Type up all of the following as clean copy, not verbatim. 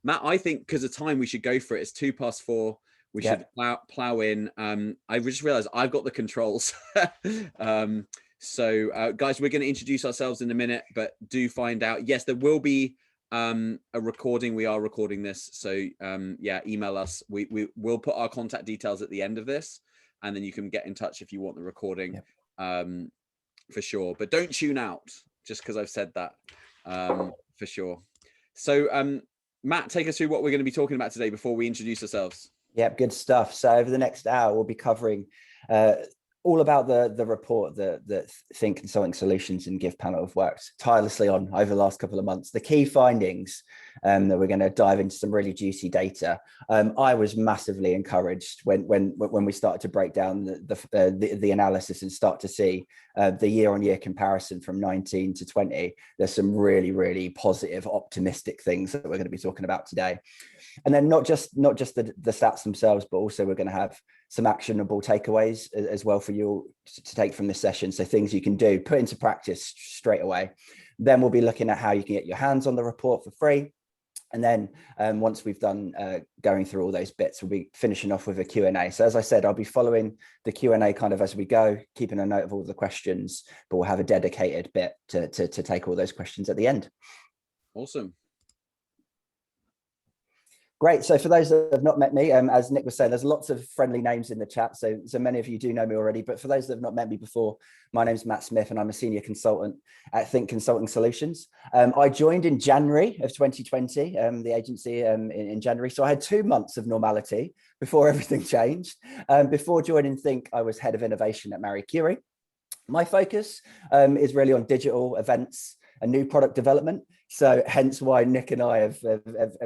Matt, I think because of time, we should go for it. It's 4:02. We should plow in. I just realized I've got the controls. So guys, we're going to introduce ourselves in a minute, but do find out. Yes, there will be a recording. We are recording this. So yeah, email us. We will put our contact details at the end of this, and then you can get in touch if you want the recording, for sure. But don't tune out just because I've said that, for sure. So Matt, take us through what we're going to be talking about today before we introduce ourselves. Yep, good stuff. So over the next hour, we'll be covering all about the report that Think Consulting Solutions and GivePanel have worked tirelessly on over the last couple of months. The key findings that we're going to dive into some really juicy data. I was massively encouraged when we started to break down the analysis and start to see the year-on-year comparison from 19 to 20. There's some really positive, optimistic things that we're going to be talking about today. And then not just the stats themselves, but also we're going to have some actionable takeaways as well for you to take from this session. So things you can do, put into practice straight away. Then we'll be looking at how you can get your hands on the report for free. And then once we've done going through all those bits, we'll be finishing off with a Q&A. So as I said, I'll be following the Q&A kind of as we go, keeping a note of all the questions, but we'll have a dedicated bit to take all those questions at the end. Awesome. Great. So for those that have not met me, as Nick was saying, there's lots of friendly names in the chat. So many of you do know me already, but for those that have not met me before, my name's Matt Smith and I'm a senior consultant at Think Consulting Solutions. I joined in January of 2020, the agency in January. So I had 2 months of normality before everything changed. Before joining Think, I was head of innovation at Marie Curie. My focus is really on digital events and new product development. So hence why Nick and I have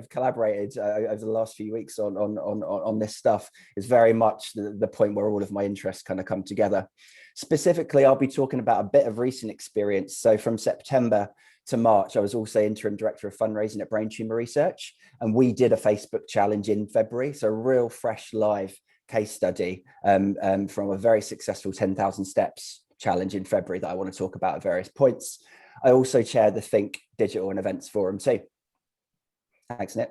collaborated over the last few weeks on this stuff. Is very much the point where all of my interests kind of come together. Specifically, I'll be talking about a bit of recent experience. So from September to March, I was also interim director of fundraising at Brain Tumor Research. And we did a Facebook challenge in February. So a real fresh live case study from a very successful 10,000 steps challenge in February that I want to talk about at various points. I also chair the Think Digital and Events Forum too. Thanks, Nick.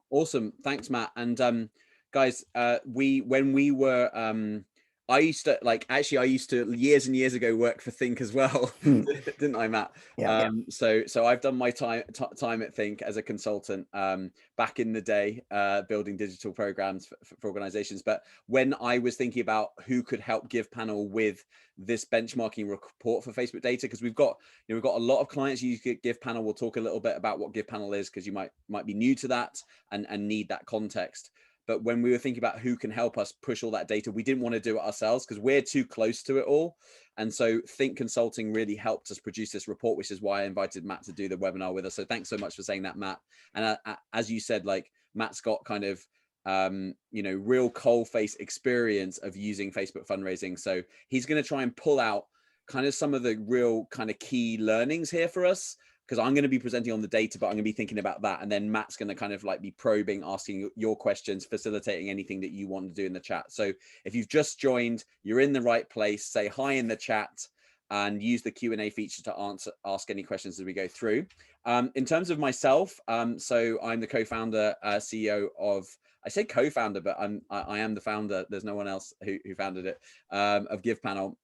Awesome. Thanks, Matt. And guys, when we were, I used to years and years ago work for Think as well, didn't I, Matt? Yeah. So I've done my time at Think as a consultant back in the day, building digital programs for organizations. But when I was thinking about who could help GivePanel with this benchmarking report for Facebook data, because we've got a lot of clients use GivePanel. We'll talk a little bit about what GivePanel is, because you might be new to that and need that context. But when we were thinking about who can help us push all that data, we didn't want to do it ourselves because we're too close to it all. And so Think Consulting really helped us produce this report, which is why I invited Matt to do the webinar with us. So thanks so much for saying that, Matt. And as you said, like, Matt's got kind of, real coalface experience of using Facebook fundraising. So he's going to try and pull out kind of some of the real kind of key learnings here for us, because I'm going to be presenting on the data, but I'm going to be thinking about that. And then Matt's going to kind of like be probing, asking your questions, facilitating anything that you want to do in the chat. So if you've just joined, you're in the right place. Say hi in the chat and use the Q&A feature to ask any questions as we go through. In terms of myself, so I'm the co-founder, CEO of, I say co-founder, but I am the founder. There's no one else who founded it, of GivePanel.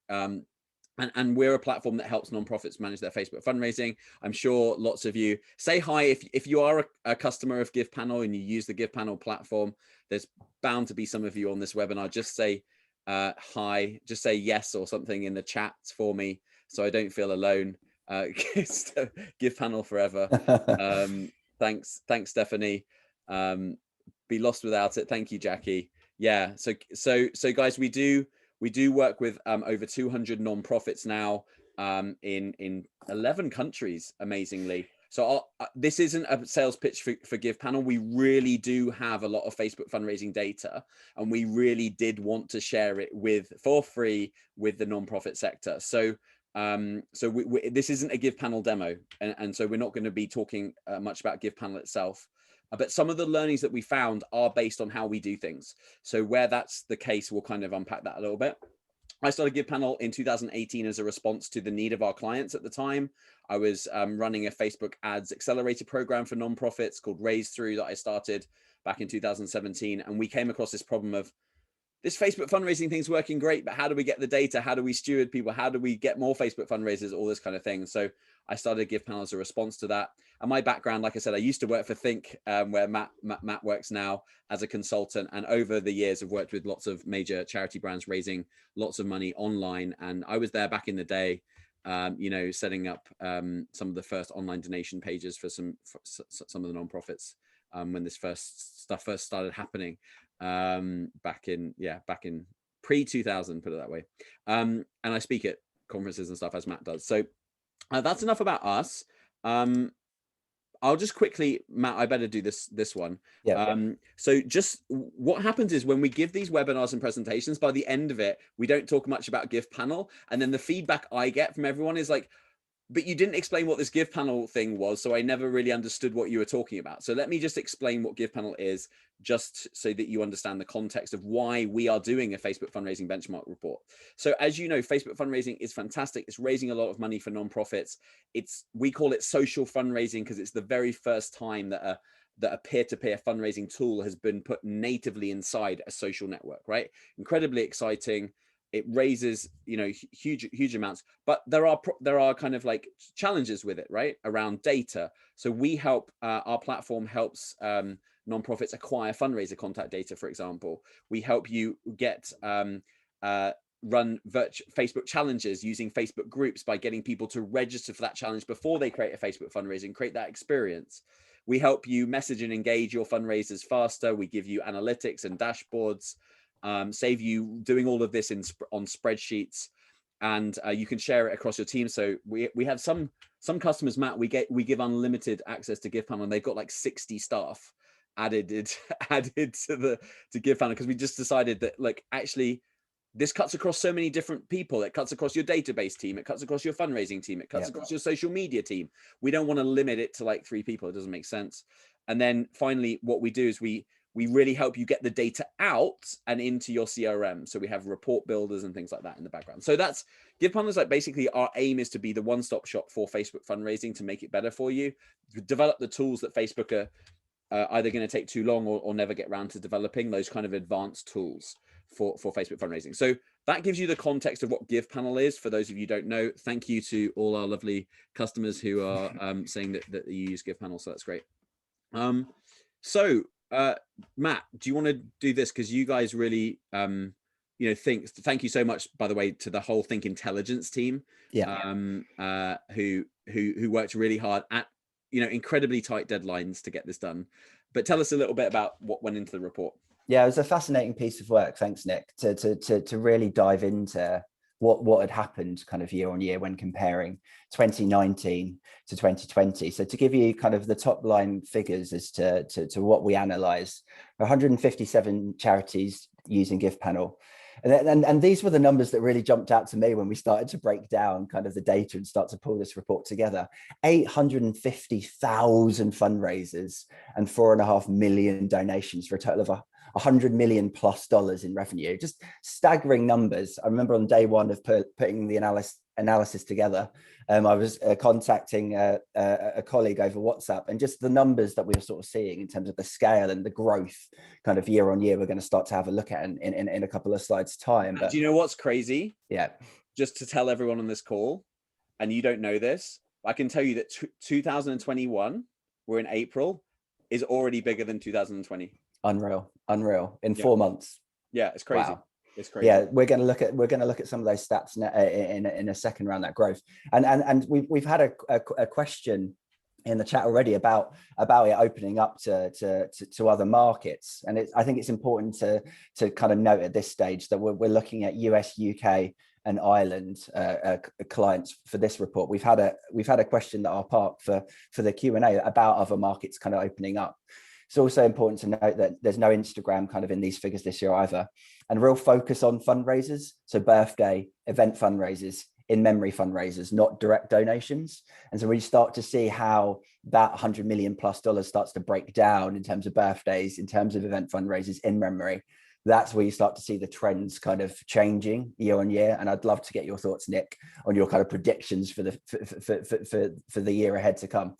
And we're a platform that helps nonprofits manage their Facebook fundraising. I'm sure lots of you say hi. If you are a customer of GivePanel and you use the GivePanel platform, there's bound to be some of you on this webinar. Just say hi, just say yes or something in the chat for me so I don't feel alone. GivePanel forever. Thanks, Stephanie. Be lost without it. Thank you, Jackie. Yeah, so guys, we do work with over 200 nonprofits now in 11 countries, amazingly. So this isn't a sales pitch for GivePanel. We really do have a lot of Facebook fundraising data, and we really did want to share it for free with the nonprofit sector. So this isn't a GivePanel demo, and so we're not going to be talking much about GivePanel itself. But some of the learnings that we found are based on how we do things. So where that's the case, we'll kind of unpack that a little bit. I started Give Panel in 2018 as a response to the need of our clients at the time. I was running a Facebook ads accelerator program for nonprofits called Raise Through that I started back in 2017. And we came across this problem of, this Facebook fundraising thing's working great, but how do we get the data? How do we steward people? How do we get more Facebook fundraisers? All this kind of thing. So I started Give Panel as a response to that. And my background, like I said, I used to work for Think, where Matt works now as a consultant. And over the years, I've worked with lots of major charity brands raising lots of money online. And I was there back in the day, you know, setting up some of the first online donation pages for some of the nonprofits when this stuff first started happening. Back in pre 2000, put it that way. And I speak at conferences and stuff, as Matt does. So that's enough about us. I'll just quickly, Matt, I better do this one. Yeah. So just what happens is when we give these webinars and presentations, by the end of it, we don't talk much about Give Panel. And then the feedback I get from everyone is like, but you didn't explain what this Give Panel thing was, so I never really understood what you were talking about. So let me just explain what Give Panel is, just so that you understand the context of why we are doing a Facebook fundraising benchmark report. So as you know, Facebook fundraising is fantastic. It's raising a lot of money for nonprofits. We call it social fundraising because it's the very first time that a peer-to-peer fundraising tool has been put natively inside a social network, right? Incredibly exciting. It raises, you know, huge amounts, but there are kind of like challenges with it, right? Around data. So we help, our platform helps nonprofits acquire fundraiser contact data, for example. We help you get run Facebook challenges using Facebook groups by getting people to register for that challenge before they create a Facebook fundraiser and create that experience. We help you message and engage your fundraisers faster. We give you analytics and dashboards. Save you doing all of this on spreadsheets, and you can share it across your team. So we have some customers, Matt, we give unlimited access to Give Panel, and they've got like 60 staff added to Give Panel, because we just decided that, like, actually this cuts across so many different people. It cuts across your database team, it cuts across your fundraising team, it cuts across your social media team. We don't want to limit it to like 3 people. It doesn't make sense. And then finally, what we do is we really help you get the data out and into your CRM. So we have report builders and things like that in the background. So that's Give Panel is like, basically our aim is to be the one-stop shop for Facebook fundraising, to make it better for you. Develop the tools that Facebook are either going to take too long or never get around to developing, those kind of advanced tools for Facebook fundraising. So that gives you the context of what Give Panel is. For those of you who don't know, thank you to all our lovely customers who are saying that you use Give Panel. So that's great. Matt, do you want to do this? Because you guys really, you know, thank you so much, by the way, to the whole Think Intelligence team, who worked really hard at, you know, incredibly tight deadlines to get this done. But tell us a little bit about what went into the report. Yeah, it was a fascinating piece of work. Thanks, Nick, to really dive into what had happened kind of year on year when comparing 2019 to 2020. So to give you kind of the top line figures as to what we analyze, 157 charities using Give Panel. And these were the numbers that really jumped out to me when we started to break down kind of the data and start to pull this report together. 850,000 fundraisers and 4.5 million donations for a total of $100 million plus in revenue. Just staggering numbers. I remember on day one of putting the analysis together, I was contacting a colleague over WhatsApp, and just the numbers that we were sort of seeing in terms of the scale and the growth kind of year on year, we're going to start to have a look at in a couple of slides time. But do you know what's crazy? Yeah. Just to tell everyone on this call, and you don't know this, I can tell you that 2021, we're in April, is already bigger than 2020. Unreal in 4 months. Yeah, it's crazy. Wow. It's crazy. Yeah, we're going to look at some of those stats in a second around that growth, and we've had a question in the chat already about it opening up to other markets, and I think it's important to kind of note at this stage that we're looking at US, UK, and Ireland clients for this report. We've had a question that I'll park for the Q&A about other markets kind of opening up. It's also important to note that there's no Instagram kind of in these figures this year either, and real focus on fundraisers. So birthday, event fundraisers, in-memory fundraisers, not direct donations. And so we start to see how that $100 million plus starts to break down in terms of birthdays, in terms of event fundraisers, in memory. that's where you start to see the trends kind of changing year on year. And I'd love to get your thoughts, Nick, on your kind of predictions for the year ahead to come.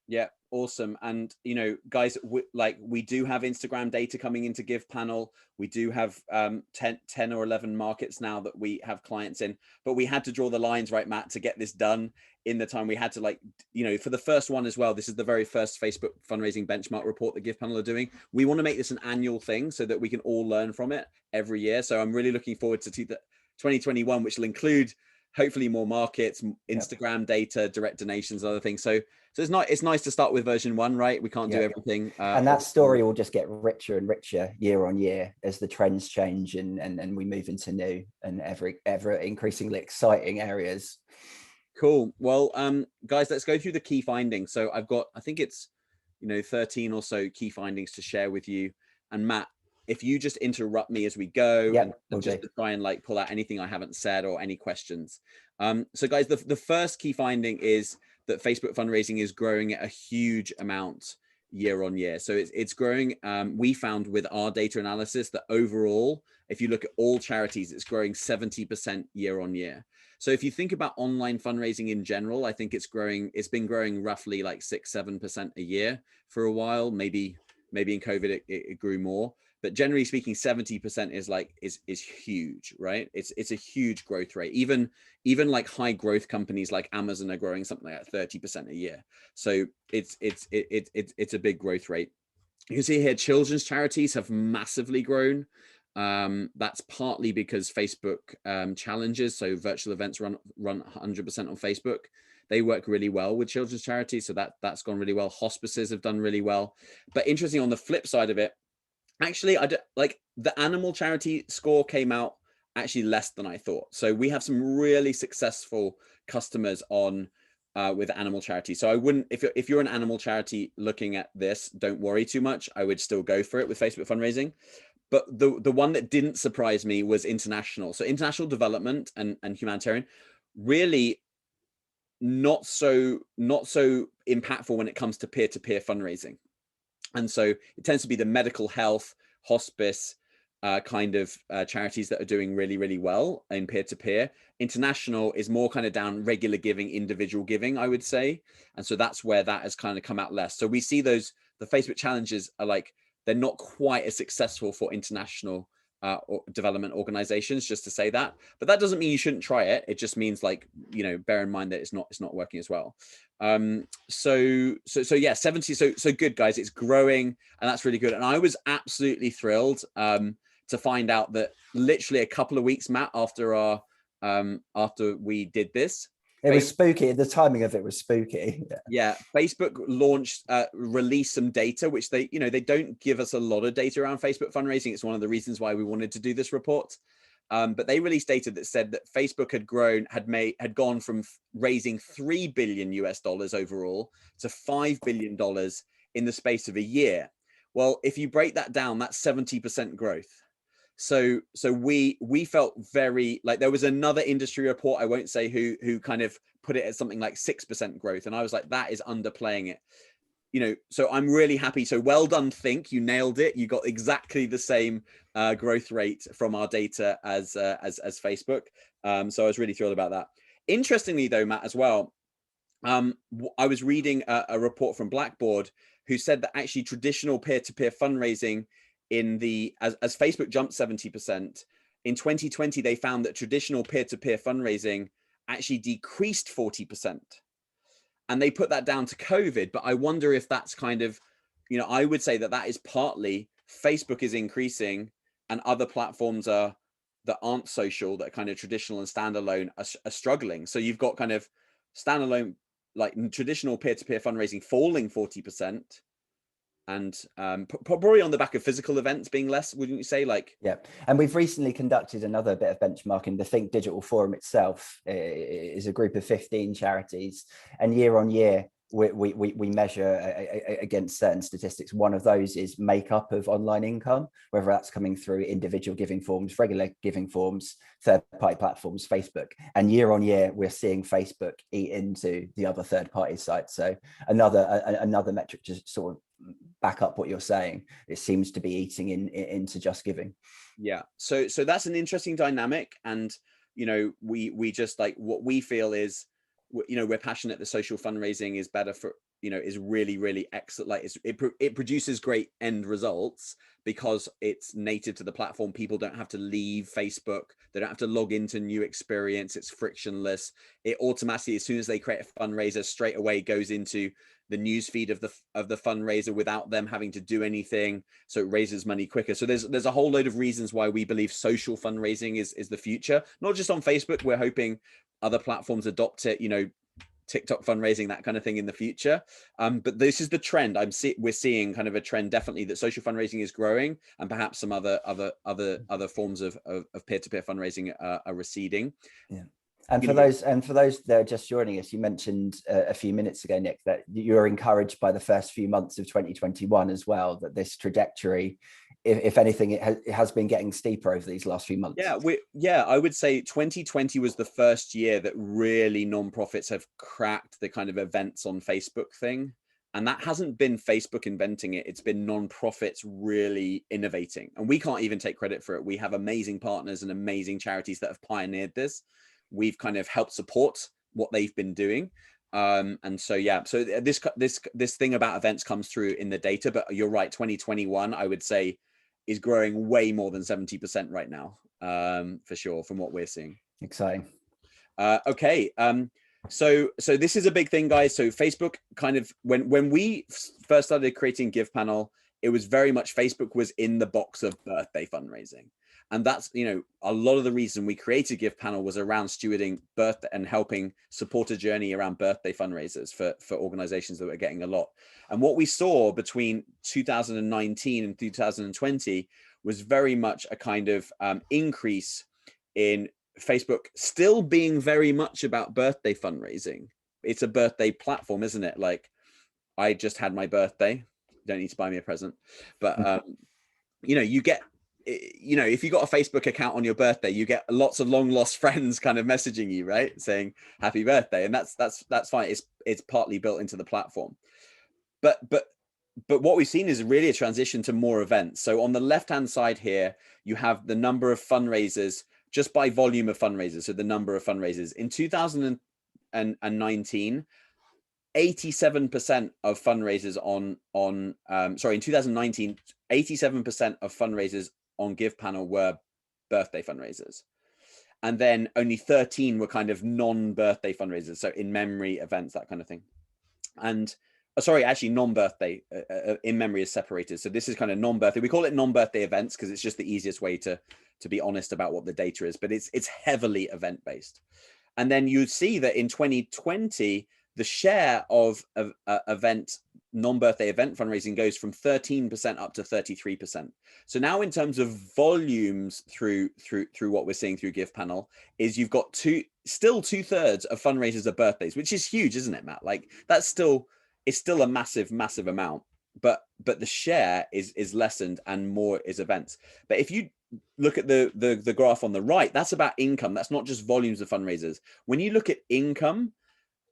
Yeah, awesome. And guys, we do have Instagram data coming into Give Panel. We do have 10 or 11 markets now that we have clients in, but we had to draw the lines, right, Matt, to get this done in the time. We had to, for the first one as well, this is the very first Facebook fundraising benchmark report that Give Panel are doing. We want to make this an annual thing so that we can all learn from it every year. So I'm really looking forward to 2021, which will include hopefully more markets, Instagram data, direct donations, other things. So it's nice to start with version 1, right? We can't do everything. And that story will just get richer and richer year on year as the trends change and we move into new and ever increasingly exciting areas. Cool. Well, guys, let's go through the key findings. So I've got, I think it's, 13 or so key findings to share with you. And Matt, if you just interrupt me as we go, and just to try and pull out anything I haven't said or any questions. So guys, the first key finding is that Facebook fundraising is growing at a huge amount year on year. So it's growing. We found with our data analysis that overall, if you look at all charities, it's growing 70% year on year. So if you think about online fundraising in general, I think it's been growing roughly 6-7% a year for a while. Maybe in COVID it grew more, but generally speaking, 70% is huge, right? It's a huge growth rate. Even high growth companies like Amazon are growing something like 30% a year. So it's a big growth rate. You can see here, children's charities have massively grown. That's partly because Facebook challenges, so virtual events run 100% on Facebook. They work really well with children's charities, so that's gone really well. Hospices have done really well. But interesting, on the flip side of it, actually, the animal charity score came out actually less than I thought. So we have some really successful customers on with animal charity. So I wouldn't, if you're an animal charity looking at this, don't worry too much. I would still go for it with Facebook fundraising. But the one that didn't surprise me was international. So international development and humanitarian, really not so impactful when it comes to peer-to-peer fundraising. And so it tends to be the medical health, hospice kind of charities that are doing really, really well in peer-to-peer. International is more kind of down regular giving, individual giving, I would say. And so that's where that has kind of come out less. So we see the Facebook challenges are they're not quite as successful for international development organizations, just to say that. But that doesn't mean you shouldn't try it. It just means bear in mind that it's not working as well. So yeah, 70. So good, guys. It's growing, and that's really good. And I was absolutely thrilled to find out that literally a couple of weeks, Matt, after we did this, it was spooky. The timing of it was spooky. Yeah, Facebook launched, released some data, which they don't give us a lot of data around Facebook fundraising. It's one of the reasons why we wanted to do this report. But they released data that said that Facebook had gone from raising $3 billion overall to $5 billion in the space of a year. Well, if you break that down, that's 70% growth. So we felt very there was another industry report, I won't say who kind of put it at something like 6% growth. And I was like, that is underplaying it. So I'm really happy. So well done, Think. You nailed it. You got exactly the same growth rate from our data as Facebook. So I was really thrilled about that. Interestingly, though, Matt, as well, I was reading a report from Blackboard who said that actually traditional peer-to-peer fundraising as Facebook jumped 70%, in 2020, they found that traditional peer-to-peer fundraising actually decreased 40%. And they put that down to COVID. But I wonder if that's kind of, I would say that is partly Facebook is increasing and other platforms that aren't social, that are kind of traditional and standalone are struggling. So you've got kind of standalone, traditional peer-to-peer fundraising falling 40%. And probably on the back of physical events being less, wouldn't you say? Yeah, and we've recently conducted another bit of benchmarking. The Think Digital Forum itself is a group of 15 charities, and year on year we measure against certain statistics. One of those is makeup of online income, whether that's coming through individual giving forms, regular giving forms, third-party platforms, Facebook. And year on year, we're seeing Facebook eat into the other third-party sites. So another metric to sort of back up what you're saying. It seems to be eating into Just Giving. Yeah, so that's an interesting dynamic. And we just, like, what we feel is, we're passionate that social fundraising is better for, is really, really excellent. Like, it produces great end results because it's native to the platform. People don't have to leave Facebook. They don't have to log into new experience. It's frictionless. It automatically, as soon as they create a fundraiser, straight away goes into the newsfeed of the fundraiser without them having to do anything. So it raises money quicker. So there's a whole load of reasons why we believe social fundraising is the future. Not just on Facebook. We're hoping other platforms adopt it, TikTok fundraising, that kind of thing in the future. But this is the trend. We're seeing kind of a trend, definitely, that social fundraising is growing, and perhaps some other forms of peer-to-peer fundraising are receding. Yeah. And for those that are just joining us, you mentioned a few minutes ago, Nick, that you're encouraged by the first few months of 2021 as well, that this trajectory, if anything, it has been getting steeper over these last few months. Yeah, I would say 2020 was the first year that really nonprofits have cracked the kind of events on Facebook thing. And that hasn't been Facebook inventing it. It's been nonprofits really innovating. And we can't even take credit for it. We have amazing partners and amazing charities that have pioneered this. We've kind of helped support what they've been doing. And so, yeah, so this thing about events comes through in the data, but you're right. 2021, I would say, is growing way more than 70% right now, for sure, from what we're seeing. Exciting. Okay. So this is a big thing, guys. So Facebook kind of, when we first started creating Give Panel, it was very much Facebook was in the box of birthday fundraising. And that's, a lot of the reason we created Give Panel was around stewarding birthday and helping support a journey around birthday fundraisers for organizations that were getting a lot. And what we saw between 2019 and 2020 was very much a kind of increase in Facebook still being very much about birthday fundraising. It's a birthday platform, isn't it? Like, I just had my birthday. You don't need to buy me a present, but you get, if you got a Facebook account on your birthday, you get lots of long lost friends kind of messaging you, right, saying happy birthday, and that's fine. It's partly built into the platform, but what we've seen is really a transition to more events. So on the left hand side here, you have the number of fundraisers just by volume of fundraisers. So the number of fundraisers in 2019. 87% of fundraisers in 2019, 87% of fundraisers on Give Panel were birthday fundraisers. And then only 13 were kind of non-birthday fundraisers. So in memory events, that kind of thing. And actually non-birthday, in memory is separated. So this is kind of non-birthday. We call it non-birthday events because it's just the easiest way to be honest about what the data is, but it's heavily event-based. And then you see that in 2020, the share of non-birthday event fundraising goes from 13% up to 33%. So now, in terms of volumes through what we're seeing through Give Panel, is you've got still 2/3 of fundraisers are birthdays, which is huge, isn't it, Matt? Like, it's still a massive amount, but the share is lessened and more is events. But if you look at the graph on the right, that's about income. That's not just volumes of fundraisers. When you look at income,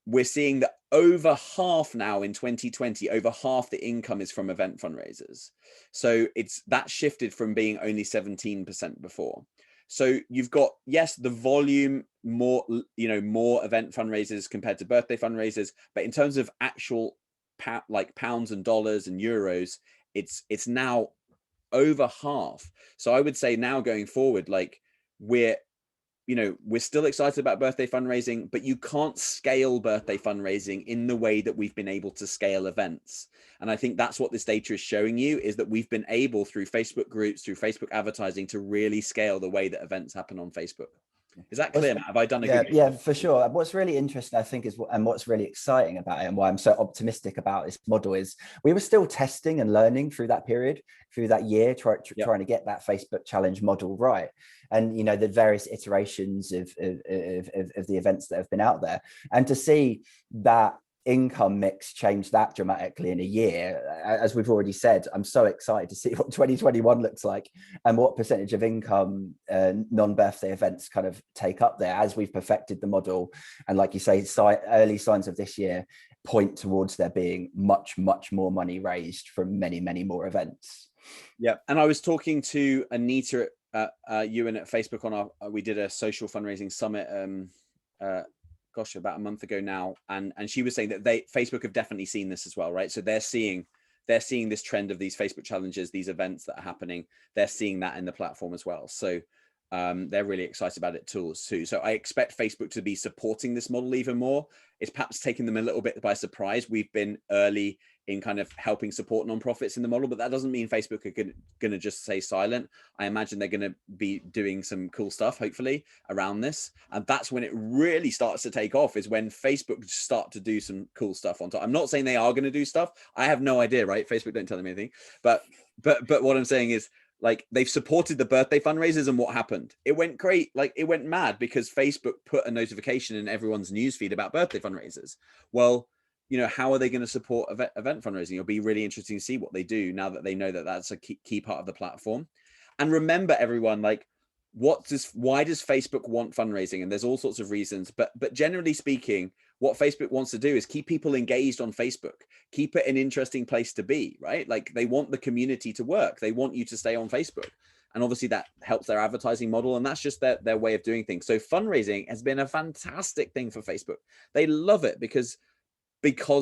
we're seeing that over half now in 2020, over half the income is from event fundraisers. So that shifted from being only 17% before. So you've got, yes, the volume, more event fundraisers compared to birthday fundraisers, but in terms of actual like pounds and dollars and euros, it's now over half. So I would say now going forward, like, we're still excited about birthday fundraising, but you can't scale birthday fundraising in the way that we've been able to scale events. And I think that's what this data is showing you, is that we've been able, through Facebook groups, through Facebook advertising, to really scale the way that events happen on Facebook. Is that clear, Matt? Have I done a good job? Yeah, for sure. What's really interesting, I think, and what's really exciting about it, and why I'm so optimistic about this model, is we were still testing and learning through that period, through that year, trying to get that Facebook challenge model right. And the various iterations of the events that have been out there, and to see that income mix change that dramatically in a year, as we've already said, I'm so excited to see what 2021 looks like and what percentage of income non-birthday events kind of take up there as we've perfected the model. And like you say, early signs of this year, point towards there being much more money raised from many more events. Yeah, and I was talking to Anita Ewan at Facebook on our we did a social fundraising summit gosh, about a month ago now, and she was saying that Facebook have definitely seen this as well, right? So they're seeing this trend of these Facebook challenges, these events that are happening. They're seeing that in the platform as well. So they're really excited about it too. So I expect Facebook to be supporting this model even more. It's perhaps taking them a little bit by surprise. We've been early in kind of helping support nonprofits in the model, but that doesn't mean Facebook are going to just stay silent. I imagine they're going to be doing some cool stuff, hopefully, around this. And that's when it really starts to take off, is when Facebook start to do some cool stuff on top. I'm not saying they are going to do stuff. I have no idea, right? Facebook don't tell them anything. But what I'm saying is, like, they've supported the birthday fundraisers, and what happened? It went great. Like, it went mad because Facebook put a notification in everyone's newsfeed about birthday fundraisers. Well, you know, how are they going to support event fundraising? It'll be really interesting to see what they do now that they know that that's a key part of the platform. And remember, everyone, like, why does Facebook want fundraising? And there's all sorts of reasons, but generally speaking, what Facebook wants to do is keep people engaged on Facebook, keep it an interesting place to be, right? Like, they want the community to work. They want you to stay on Facebook. And obviously that helps their advertising model. And that's just their way of doing things. So fundraising has been a fantastic thing for Facebook. They love it because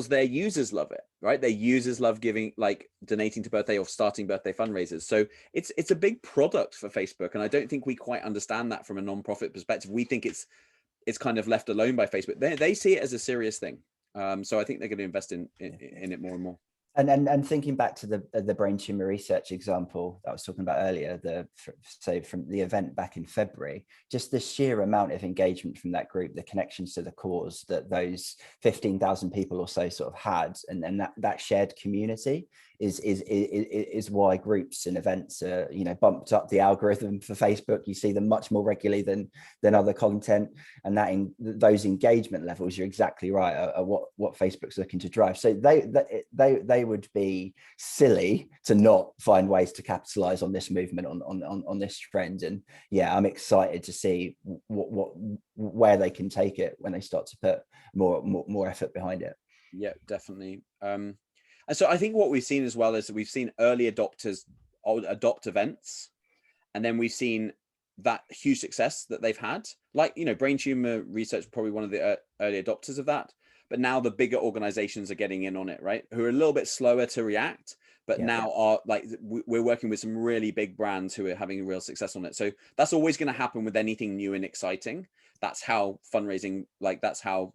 their users love it, right? Their users love giving, like, donating to birthday or starting birthday fundraisers. So it's a big product for Facebook. And I don't think we quite understand that from a nonprofit perspective. We think it's kind of left alone by Facebook. They see it as a serious thing. So I think they're going to invest in it more and more. And thinking back to the brain tumor research example that I was talking about earlier, so from the event back in February, just the sheer amount of engagement from that group, the connections to the cause that those 15,000 people or so sort of had, and that shared community is why groups and events are, you know, bumped up the algorithm for Facebook. You see them much more regularly than other content, and those engagement levels, you're exactly right, are what Facebook's looking to drive. So they would be silly to not find ways to capitalize on this movement, on this trend. And yeah, I'm excited to see where they can take it when they start to put more effort behind it. Yeah, definitely. And so I think what we've seen as well is that we've seen early adopters adopt events, and then we've seen that huge success that they've had. Like, you know, brain tumor research, probably one of the early adopters of that. But now the bigger organizations are getting in on it, right? Who are a little bit slower to react, but now are, like, we're working with some really big brands who are having real success on it. So that's always going to happen with anything new and exciting. That's how fundraising, like, that's how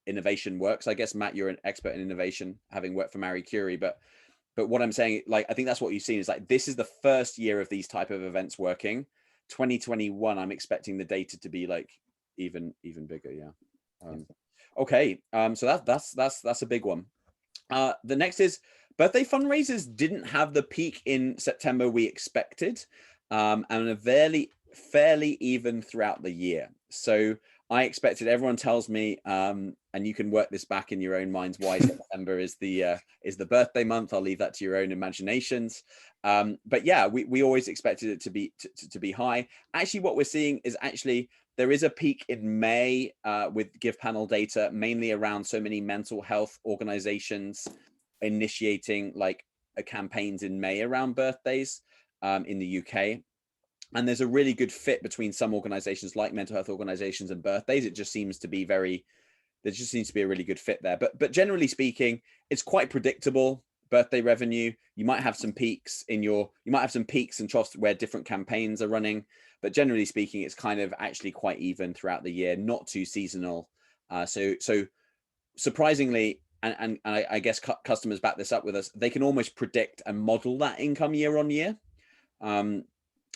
innovation works. I guess, Matt, you're an expert in innovation, having worked for Marie Curie, but what I'm saying, like, I think that's what you've seen is, like, this is the first year of these type of events working. 2021, I'm expecting the data to be, like, even bigger. Yeah. Okay. So that's a big one. The next is birthday fundraisers didn't have the peak in September we expected, and a fairly even throughout the year. So I expected, everyone tells me, and you can work this back in your own minds, why September is the birthday month. I'll leave that to your own imaginations. But yeah, we always expected it to be high. Actually, what we're seeing is there is a peak in May with Give Panel data, mainly around so many mental health organizations initiating, like, campaigns in May around birthdays in the UK. And there's a really good fit between some organizations, like mental health organizations, and birthdays. There just seems to be a really good fit there. But generally speaking, it's quite predictable. Birthday revenue, you might have some peaks and troughs where different campaigns are running, but generally speaking, it's kind of actually quite even throughout the year, not too seasonal. So surprisingly, and I guess customers back this up with us, they can almost predict and model that income year on year.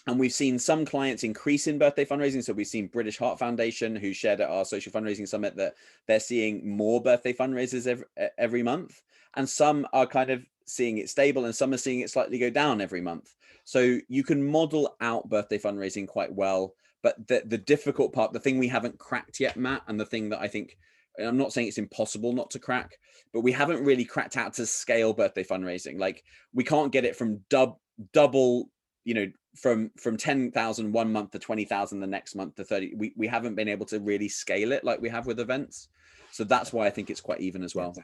And we've seen some clients increase in birthday fundraising. So we've seen British Heart Foundation, who shared at our social fundraising summit, that they're seeing more birthday fundraisers every month. And some are kind of seeing it stable, and some are seeing it slightly go down every month. So you can model out birthday fundraising quite well. But the difficult part, the thing we haven't cracked yet, Matt, and the thing that I think, and I'm not saying it's impossible not to crack, but we haven't really cracked out to scale birthday fundraising. Like, we can't get it from double, you know, from 10,000 one month to 20,000 the next month to 30. We haven't been able to really scale it like we have with events. So that's why I think it's quite even as well.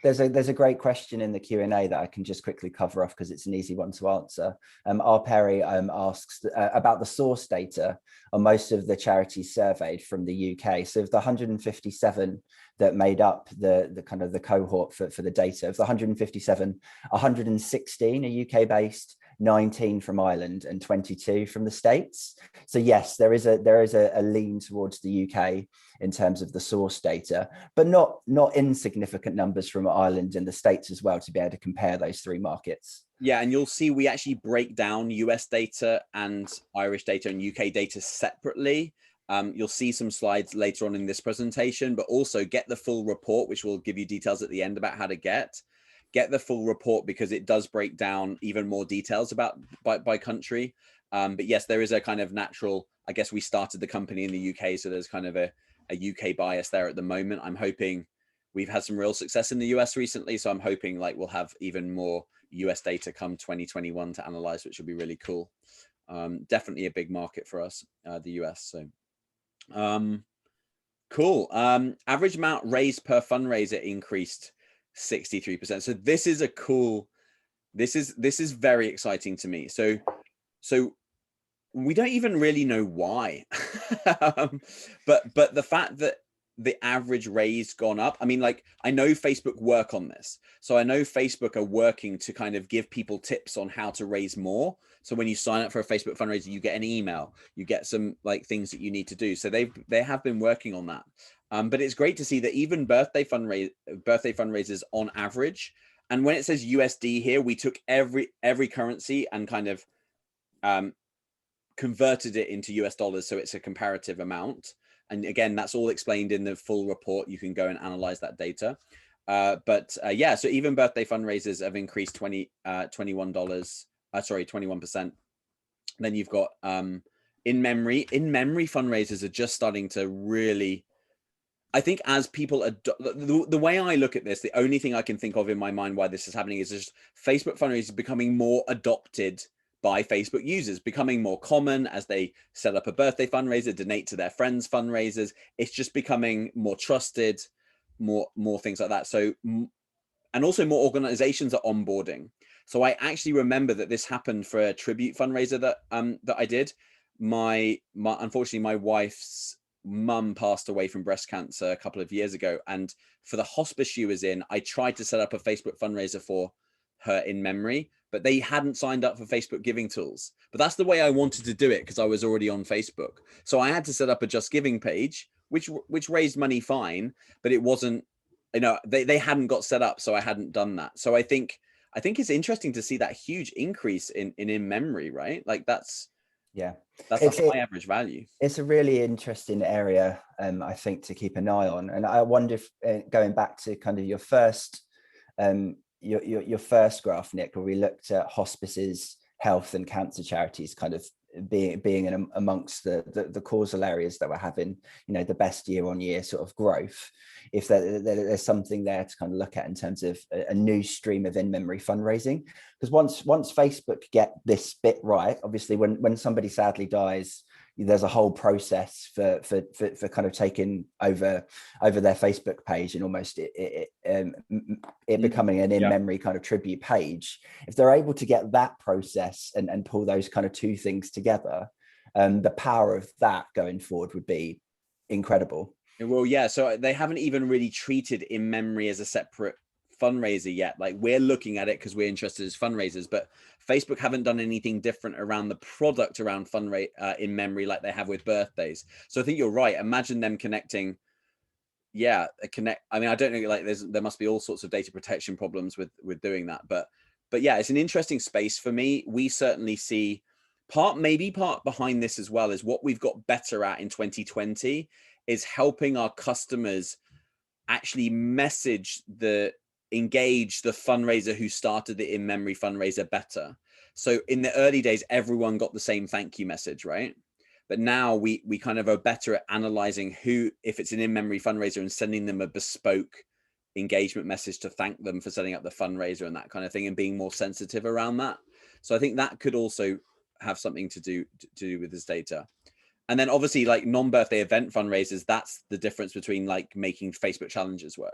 There's a great question in the Q&A that I can just quickly cover off because it's an easy one to answer. R. Perry asks about the source data on most of the charities surveyed from the UK. So of the 157 that made up the kind of the cohort for the data, of the 157, 116 are UK based, 19 from Ireland and 22 from the States. So yes, there is a lean towards the UK in terms of the source data, but not insignificant numbers from Ireland and the States as well to be able to compare those three markets. Yeah, and you'll see we actually break down US data and Irish data and UK data separately. You'll see some slides later on in this presentation, but also get the full report, which will give you details at the end about how to get the full report, because it does break down even more details about by country. But yes, there is a kind of natural, I guess we started the company in the UK, so there's kind of a UK bias there at the moment. I'm hoping we've had some real success in the US recently, so I'm hoping like we'll have even more US data come 2021 to analyze, which will be really cool. Definitely a big market for us, the US. So cool. Average amount raised per fundraiser increased 63%. So this is a cool, this is very exciting to me. So we don't even really know why. But the fact that the average raise gone up, I mean, like, I know Facebook work on this, so I know Facebook are working to kind of give people tips on how to raise more. So when you sign up for a Facebook fundraiser, you get an email, you get some like things that you need to do. So they have been working on that. But it's great to see that even birthday fundraisers on average, and when it says USD here, we took every currency and kind of converted it into US dollars, so it's a comparative amount. And again, that's all explained in the full report. You can go and analyze that data. Yeah, so even birthday fundraisers have increased $21. 21%. Then you've got in memory fundraisers are just starting to really, I think, as people the way I look at this, the only thing I can think of in my mind why this is happening is just Facebook fundraisers becoming more adopted by Facebook users, becoming more common as they set up a birthday fundraiser, donate to their friends' fundraisers. It's just becoming more trusted, more things like that. So, and also more organizations are onboarding. So I actually remember that this happened for a tribute fundraiser that I did. Unfortunately, my wife's mum passed away from breast cancer a couple of years ago, and for the hospice she was in, I tried to set up a Facebook fundraiser for her in memory, but they hadn't signed up for Facebook giving tools. But that's the way I wanted to do it, because I was already on Facebook. So I had to set up a Just Giving page, which raised money fine, but it wasn't, you know, they hadn't got set up, so I hadn't done that. So I think it's interesting to see that huge increase in memory, right? Like that's a high average value. It's a really interesting area, I think, to keep an eye on. And I wonder if going back to kind of your first graph, Nick, where we looked at hospices, health and cancer charities kind of being in amongst the causal areas that were having, you know, the best year-on-year sort of growth, if there's something there to kind of look at in terms of a new stream of in-memory fundraising. Because once Facebook get this bit right, obviously when somebody sadly dies, there's a whole process for kind of taking over their Facebook page and almost it becoming an in-memory kind of tribute page. If they're able to get that process and pull those kind of two things together, the power of that going forward would be incredible. Well, yeah, so they haven't even really treated in memory as a separate fundraiser yet. Like, we're looking at it because we're interested as fundraisers, but Facebook haven't done anything different around the product around in memory like they have with birthdays. So I think you're right. Imagine them connecting. I mean, I don't know, like there must be all sorts of data protection problems with doing that, but yeah, it's an interesting space for me. We certainly see part behind this as well is what we've got better at in 2020 is helping our customers actually engage the fundraiser who started the in-memory fundraiser better. So in the early days, everyone got the same thank you message, right? But now we kind of are better at analyzing if it's an in-memory fundraiser and sending them a bespoke engagement message to thank them for setting up the fundraiser and that kind of thing, and being more sensitive around that. So I think that could also have something to do with this data. And then obviously like non-birthday event fundraisers, that's the difference between like making Facebook challenges work.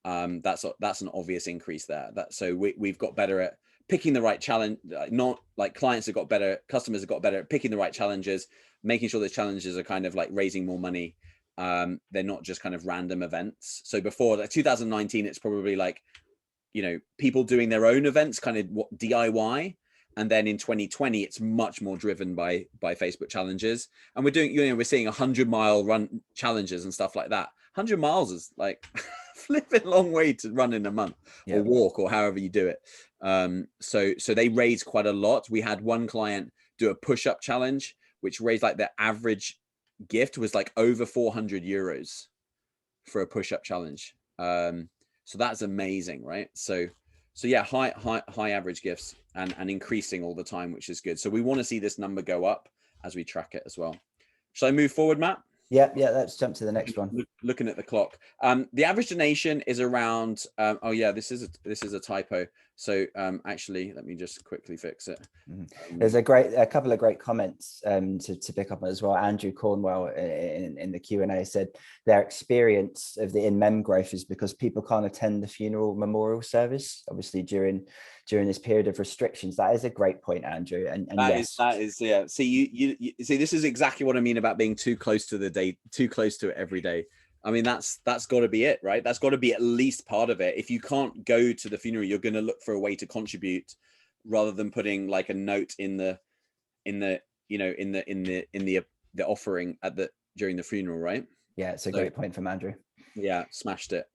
That's an obvious increase there. So we've got better at picking the right challenge. Not like clients have got better, customers have got better at picking the right challenges, making sure those challenges are kind of like raising more money. They're not just kind of random events. So before like 2019, it's probably like, you know, people doing their own events, kind of what DIY. And then in 2020, it's much more driven by Facebook challenges. And we're doing, you know, we're seeing 100-mile run challenges and stuff like that. 100 miles is like flipping long way to run in a month, or walk, or however you do it. So they raised quite a lot. We had one client do a push-up challenge, which raised like the average gift was like over 400 euros for a push-up challenge. So that's amazing, right? So yeah, high average gifts and increasing all the time, which is good. So we want to see this number go up as we track it as well. Shall I move forward, Matt? Yeah, let's jump to the next one. Looking at the clock, the average donation is around. Oh yeah, this is a typo. So actually, let me just quickly fix it. There's a couple of great comments to pick up as well. Andrew Cornwell in the Q&A said their experience of the in-mem growth is because people can't attend the funeral memorial service, obviously during this period of restrictions. That is a great point, Andrew. And that is yeah. See, you see, this is exactly what I mean about being too close to the day, too close to it every day. I mean, that's got to be it, right? That's got to be at least part of it. If you can't go to the funeral, you're going to look for a way to contribute, rather than putting like a note in the offering during the funeral, right? Yeah, it's a great point from Andrew. Yeah, smashed it.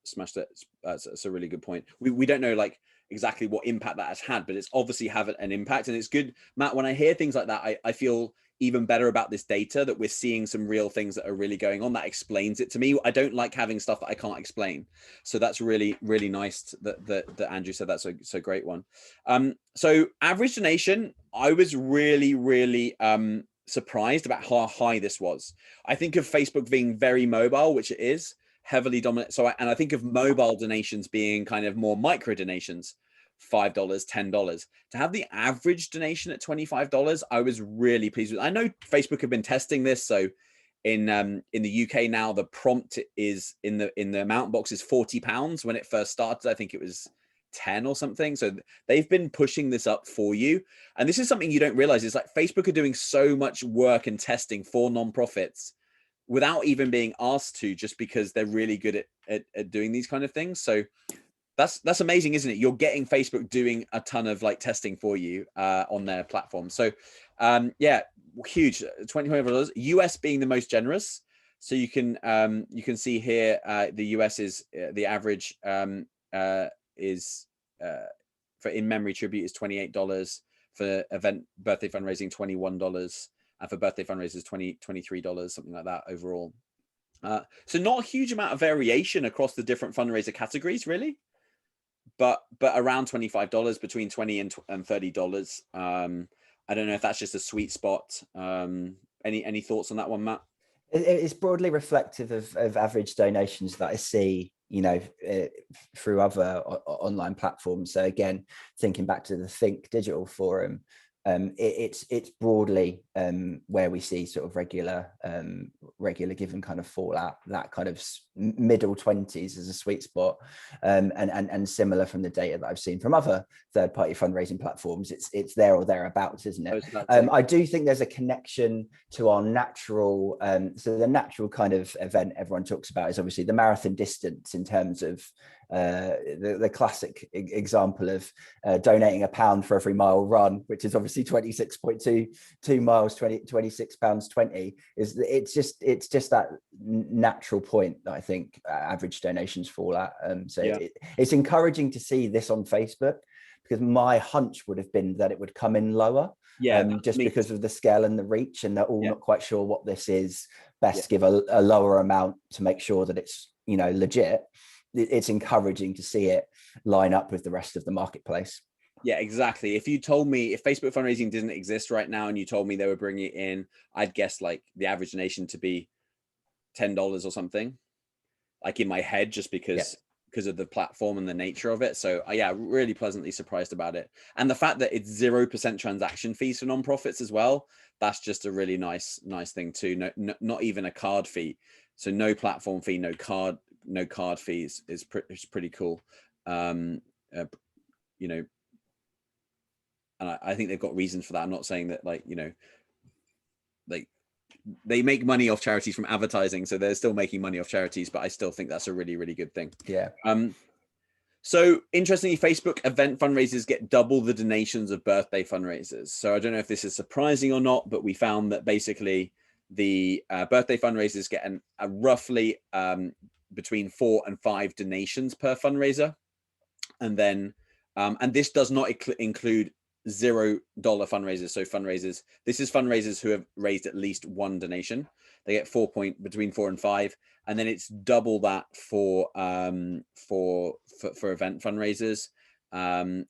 That's a really good point. We don't know like exactly what impact that has had, but it's obviously have an impact. And it's good, Matt, when I hear things like that, I feel even better about this data, that we're seeing some real things that are really going on. That explains it to me. I don't like having stuff that I can't explain. So that's really, really nice that Andrew said that's a great one. So average donation, I was really, really surprised about how high this was. I think of Facebook being very mobile, which it is, heavily dominant. And I think of mobile donations being kind of more micro donations, $5, $10. To have the average donation at $25, I was really pleased with. I know Facebook have been testing this. So in the UK now, the prompt is in the amount box is £40. When it first started, I think it was 10 or something. So they've been pushing this up for you. And this is something you don't realize, is like Facebook are doing so much work and testing for nonprofits without even being asked to, just because they're really good at doing these kind of things. So that's amazing, isn't it? You're getting Facebook doing a ton of like testing for you on their platform. So yeah, huge, $25. US being the most generous. So you can see here the US is the average is for in-memory tribute is $28, for event birthday fundraising $21, and for birthday fundraisers $23, something like that overall. So not a huge amount of variation across the different fundraiser categories, really, but around $25, between $20 and $30. I don't know if that's just a sweet spot. Any thoughts on that one, Matt? It's broadly reflective of average donations that I see, you know, through other online platforms. So again, thinking back to the Think Digital Forum, it's broadly where we see sort of regular given kind of fall out, that kind of middle 20s as a sweet spot, and similar from the data that I've seen from other third-party fundraising platforms. It's there or thereabouts, isn't it? I do think there's a connection to our natural, so the natural kind of event everyone talks about is obviously the marathon distance, in terms of the classic example of donating £1 for every mile run, which is obviously 26.2 miles, 26 pounds 20. It's just that natural point that I think average donations fall at. So yeah, it's encouraging to see this on Facebook, because my hunch would have been that it would come in lower, just because of the scale and the reach, and they're all not quite sure what this is. Best give a lower amount to make sure that it's, you know, legit. It's encouraging to see it line up with the rest of the marketplace. Yeah, exactly. If you told me, if Facebook fundraising didn't exist right now and you told me they were bringing it in, I'd guess like the average donation to be $10 or something, like in my head, just because because of the platform and the nature of it. So yeah, really pleasantly surprised about it. And the fact that it's 0% transaction fees for nonprofits as well, that's just a really nice thing too. Not even a card fee. So no platform fee, no card fees is pretty cool. You know, and I think they've got reasons for that. I'm not saying that, like, you know, like they make money off charities from advertising, so they're still making money off charities, but I still think that's a really, really good thing. Yeah. So interestingly, Facebook event fundraisers get double the donations of birthday fundraisers. So I don't know if this is surprising or not, but we found that basically the birthday fundraisers get a roughly between 4 and 5 donations per fundraiser. And then, and this does not include $0 fundraisers. So fundraisers, this is fundraisers who have raised at least 1 donation. They get between 4 and 5, and then it's double that for event fundraisers.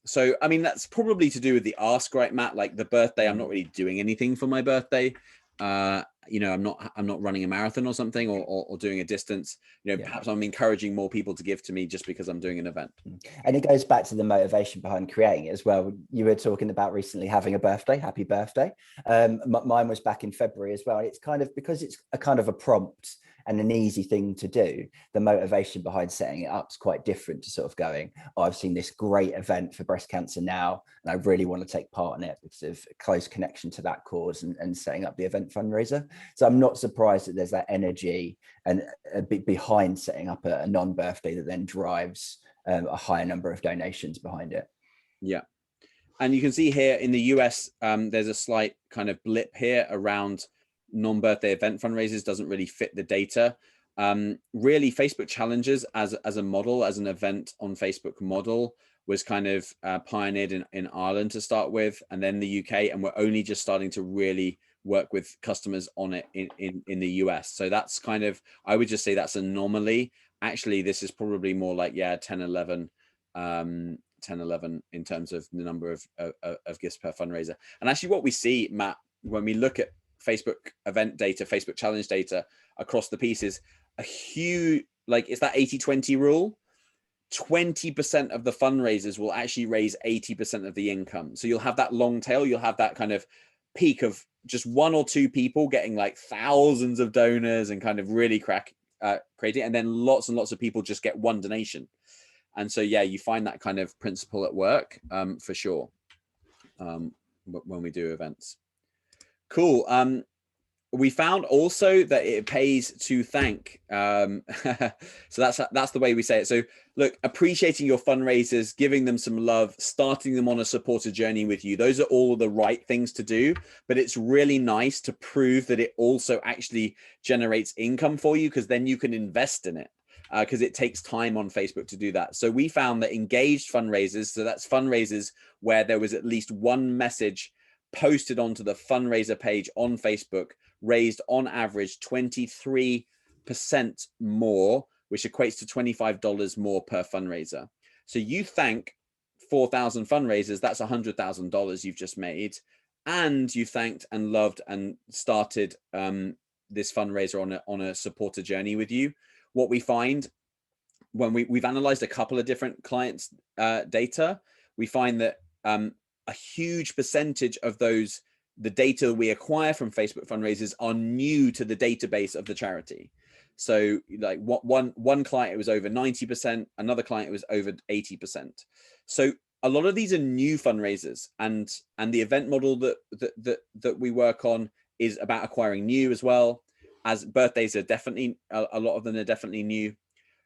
So I mean, that's probably to do with the ask, right, Matt? Like the birthday, I'm not really doing anything for my birthday. You know, I'm not running a marathon or something, or doing a distance. You know, perhaps I'm encouraging more people to give to me just because I'm doing an event. And it goes back to the motivation behind creating it as well. You were talking about recently having a birthday. Happy birthday. Mine was back in February as well. It's kind of, because it's a kind of a prompt and an easy thing to do, the motivation behind setting it up is quite different to sort of going, oh, I've seen this great event for breast cancer now, and I really want to take part in it because of a close connection to that cause, and setting up the event fundraiser. So I'm not surprised that there's that energy and behind setting up a non-birthday that then drives a higher number of donations behind it. Yeah. And you can see here in the US, there's a slight kind of blip here around non-birthday event fundraisers. Doesn't really fit the data. Really, Facebook challenges as a model, as an event on Facebook model, was kind of pioneered in Ireland to start with, and then the UK, and we're only just starting to really work with customers on it in the US. So that's kind of, I would just say that's an anomaly. Actually, this is probably more like, yeah, 10, 11 in terms of the number of gifts per fundraiser. And actually what we see, Matt, when we look at Facebook event data, Facebook challenge data across the pieces, a huge, like, it's that 80-20 rule. 20% of the fundraisers will actually raise 80% of the income. So you'll have that long tail, you'll have that kind of peak of just 1 or 2 people getting like thousands of donors and kind of really creating, and then lots and lots of people just get 1 donation. And so, yeah, you find that kind of principle at work, for sure, when we do events. Cool. We found also that it pays to thank. So that's the way we say it. So look, appreciating your fundraisers, giving them some love, starting them on a supporter journey with you. Those are all the right things to do, but it's really nice to prove that it also actually generates income for you, because then you can invest in it. Because it takes time on Facebook to do that. So we found that engaged fundraisers, so that's fundraisers where there was at least 1 message posted onto the fundraiser page on Facebook, raised on average 23% more, which equates to $25 more per fundraiser. So you thank 4,000 fundraisers, that's $100,000 you've just made, and you thanked and loved and started this fundraiser on a supporter journey with you. What we find when we've analyzed a couple of different clients' data, we find that a huge percentage of the data we acquire from Facebook fundraisers are new to the database of the charity. So like one client, it was over 90%, another client, it was over 80%. So a lot of these are new fundraisers, and the event model that we work on is about acquiring new as well. As birthdays are definitely, a lot of them are definitely new.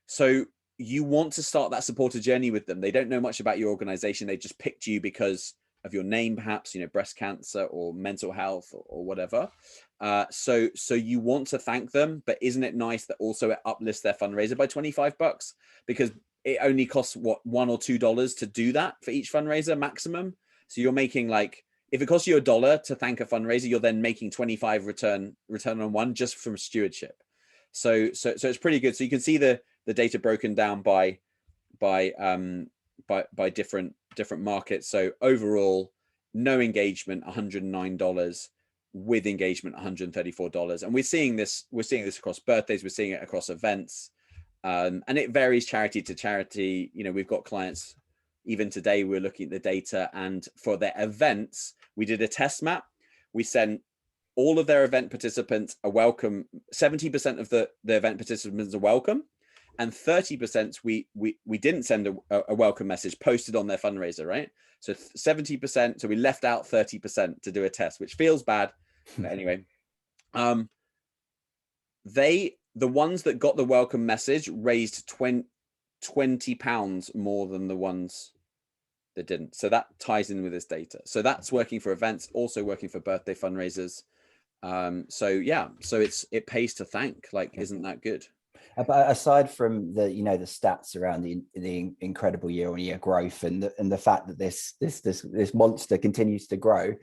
So you want to start that supporter journey with them. They don't know much about your organization. They just picked you because of your name, perhaps, you know, breast cancer or mental health or whatever. So you want to thank them, but isn't it nice that also it uplifts their fundraiser by $25, because it only costs what, $1 or $2 to do that for each fundraiser maximum. So you're making, like, if it costs you $1 to thank a fundraiser, you're then making 25 return on one just from stewardship. So it's pretty good. So you can see the data broken down by different markets. So overall, no engagement, $109, with engagement, $134. And we're seeing this across birthdays, we're seeing it across events. And it varies charity to charity. You know, we've got clients, even today, we're looking at the data, and for their events, we did a test map. We sent all of their event participants a welcome. 70% of the event participants are welcome, and 30% we didn't send a welcome message posted on their fundraiser, right? So 70%, so we left out 30% to do a test, which feels bad. But anyway, the ones that got the welcome message raised 20 pounds more than the ones that didn't. So that ties in with this data. So that's working for events, also working for birthday fundraisers. So yeah, so it pays to thank. Like, isn't that good? But aside from the, you know, the stats around the incredible year-on-year growth and the fact that this monster continues to grow,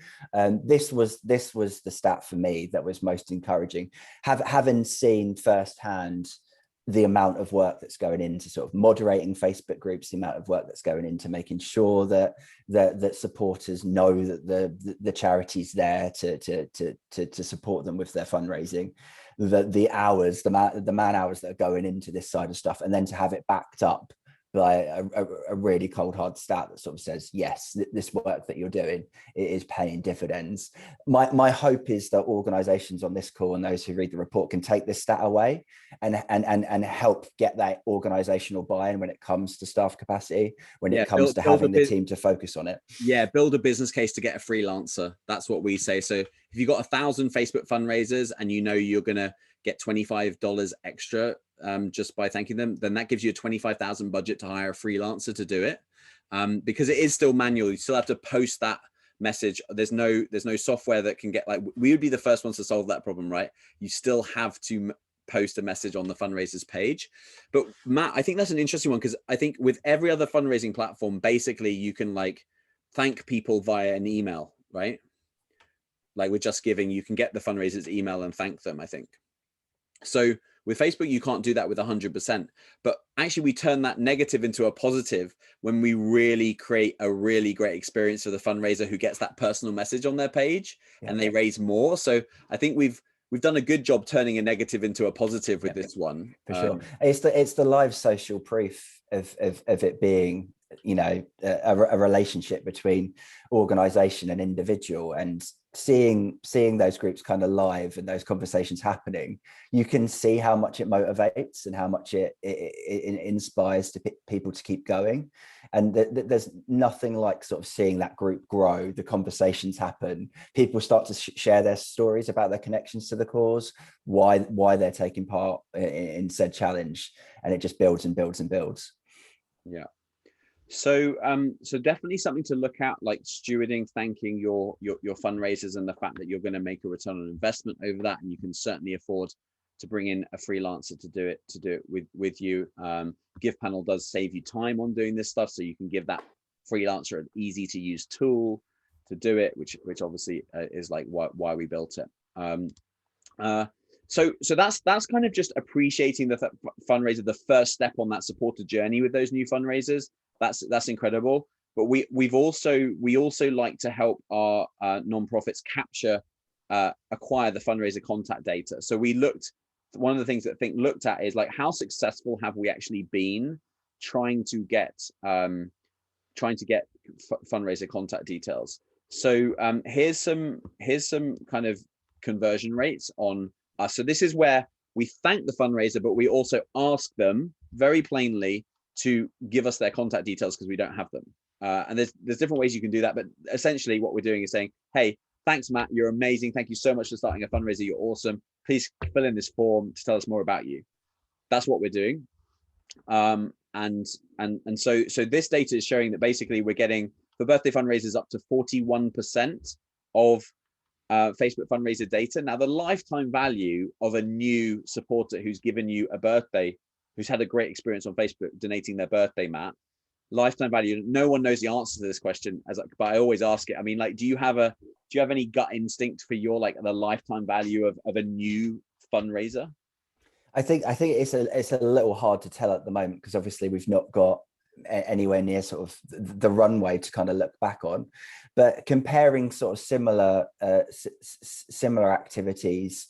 this was the stat for me that was most encouraging. Having seen firsthand the amount of work that's going into sort of moderating Facebook groups, the amount of work that's going into making sure that supporters know that the charity's there to support them with their fundraising, the hours, the man hours that are going into this side of stuff, and then to have it backed up by a really cold hard stat that sort of says, yes, this work that you're doing is paying dividends. My hope is that organizations on this call and those who read the report can take this stat away and help get that organizational buy-in when it comes to staff capacity, when it comes to having the team to focus on it. Yeah, build a business case to get a freelancer. That's what we say. So if you've got 1,000 Facebook fundraisers and you know you're going to get $25 extra just by thanking them, then that gives you a 25,000 budget to hire a freelancer to do it, because it is still manual. You still have to post that message. There's no software that can get, like, we would be the first ones to solve that problem, right? You still have to post a message on the fundraisers page. But Matt, I think that's an interesting one, because I think with every other fundraising platform, basically you can like thank people via an email, right? Like with Just Giving, you can get the fundraisers email and thank them, I think. So with Facebook, you can't do that with 100%, but actually we turn that negative into a positive when we really create a really great experience for the fundraiser who gets that personal message on their page, and they raise more. So I think we've done a good job turning a negative into a positive with this one. For sure. It's the live social proof of it being, you know, a relationship between organization and individual, and seeing those groups kind of live and those conversations happening, you can see how much it motivates and how much it inspires people to keep going. And there's nothing like sort of seeing that group grow, the conversations happen, people start to share their stories about their connections to the cause, why they're taking part in said challenge, and it just builds and builds and builds. Yeah. So so definitely something to look at, like stewarding, thanking your fundraisers, and the fact that you're going to make a return on investment over that, and you can certainly afford to bring in a freelancer to do it with you. Give Panel does save you time on doing this stuff, so you can give that freelancer an easy to use tool to do it, which obviously is like why we built it. So that's kind of just appreciating the fundraiser, the first step on that supporter journey with those new fundraisers. That's incredible. But we also like to help our nonprofits acquire the fundraiser contact data. So one of the things that Think looked at is like, how successful have we actually been trying to get fundraiser contact details. So here's some kind of conversion rates on us. So this is where we thank the fundraiser, but we also ask them very plainly to give us their contact details because we don't have them. And there's different ways you can do that, but essentially what we're doing is saying, hey, thanks, Matt, you're amazing. Thank you so much for starting a fundraiser. You're awesome. Please fill in this form to tell us more about you. That's what we're doing. And so this data is showing that basically we're getting, for birthday fundraisers, up to 41% of Facebook fundraiser data. Now, the lifetime value of a new supporter who's given you a birthday, who's had a great experience on Facebook donating their birthday, Matt, lifetime value, no one knows the answer to this question, but I always ask it. I mean, like, do you have any gut instinct for your, like, the lifetime value of a new fundraiser? I think it's a little hard to tell at the moment, because obviously we've not got anywhere near sort of the runway to kind of look back on. But comparing sort of similar activities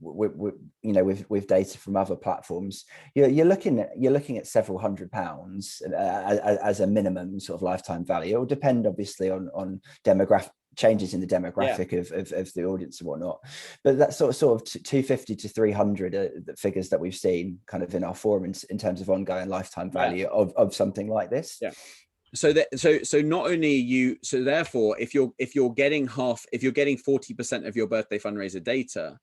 with data from other platforms, you're looking at several £100 as a minimum sort of lifetime value. It will depend obviously on demographic changes in the demographic of the audience and whatnot, but that sort of 250 to 300 are the figures that we've seen kind of in our forum in terms of ongoing lifetime value of something like this. So not only so therefore if you're getting 40% of your birthday fundraiser data,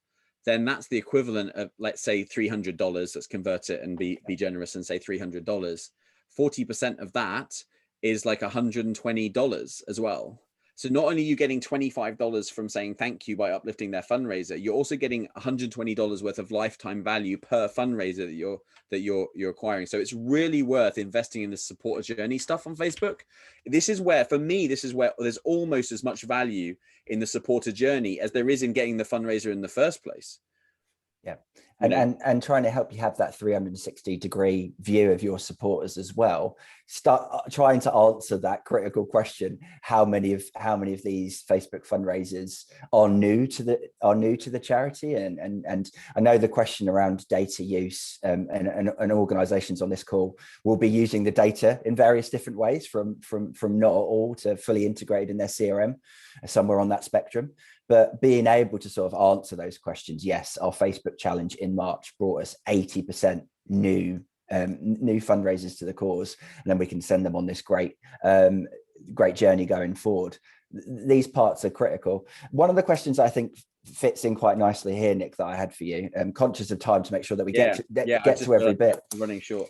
then that's the equivalent of, let's say, $300. Let's convert it and be generous and say $300. 40% of that is like $120 as well. So not only are you getting $25 from saying thank you by uplifting their fundraiser, you're also getting $120 worth of lifetime value per fundraiser that you're acquiring. So it's really worth investing in the supporter journey stuff on Facebook. This is where, for me, there's almost as much value in the supporter journey as there is in getting the fundraiser in the first place. Yeah. And trying to help you have that 360-degree view of your supporters as well. Start trying to answer that critical question: how many of these Facebook fundraisers are new to the charity? And I know the question around data use, and organizations on this call will be using the data in various different ways, from not at all to fully integrated in their CRM, somewhere on that spectrum. But being able to sort of answer those questions, yes, our Facebook challenge in March brought us 80% new fundraisers to the cause, and then we can send them on this great journey going forward. These parts are critical. One of the questions I think fits in quite nicely here, Nick, that I had for you, conscious of time to make sure that we get to every bit. Running short.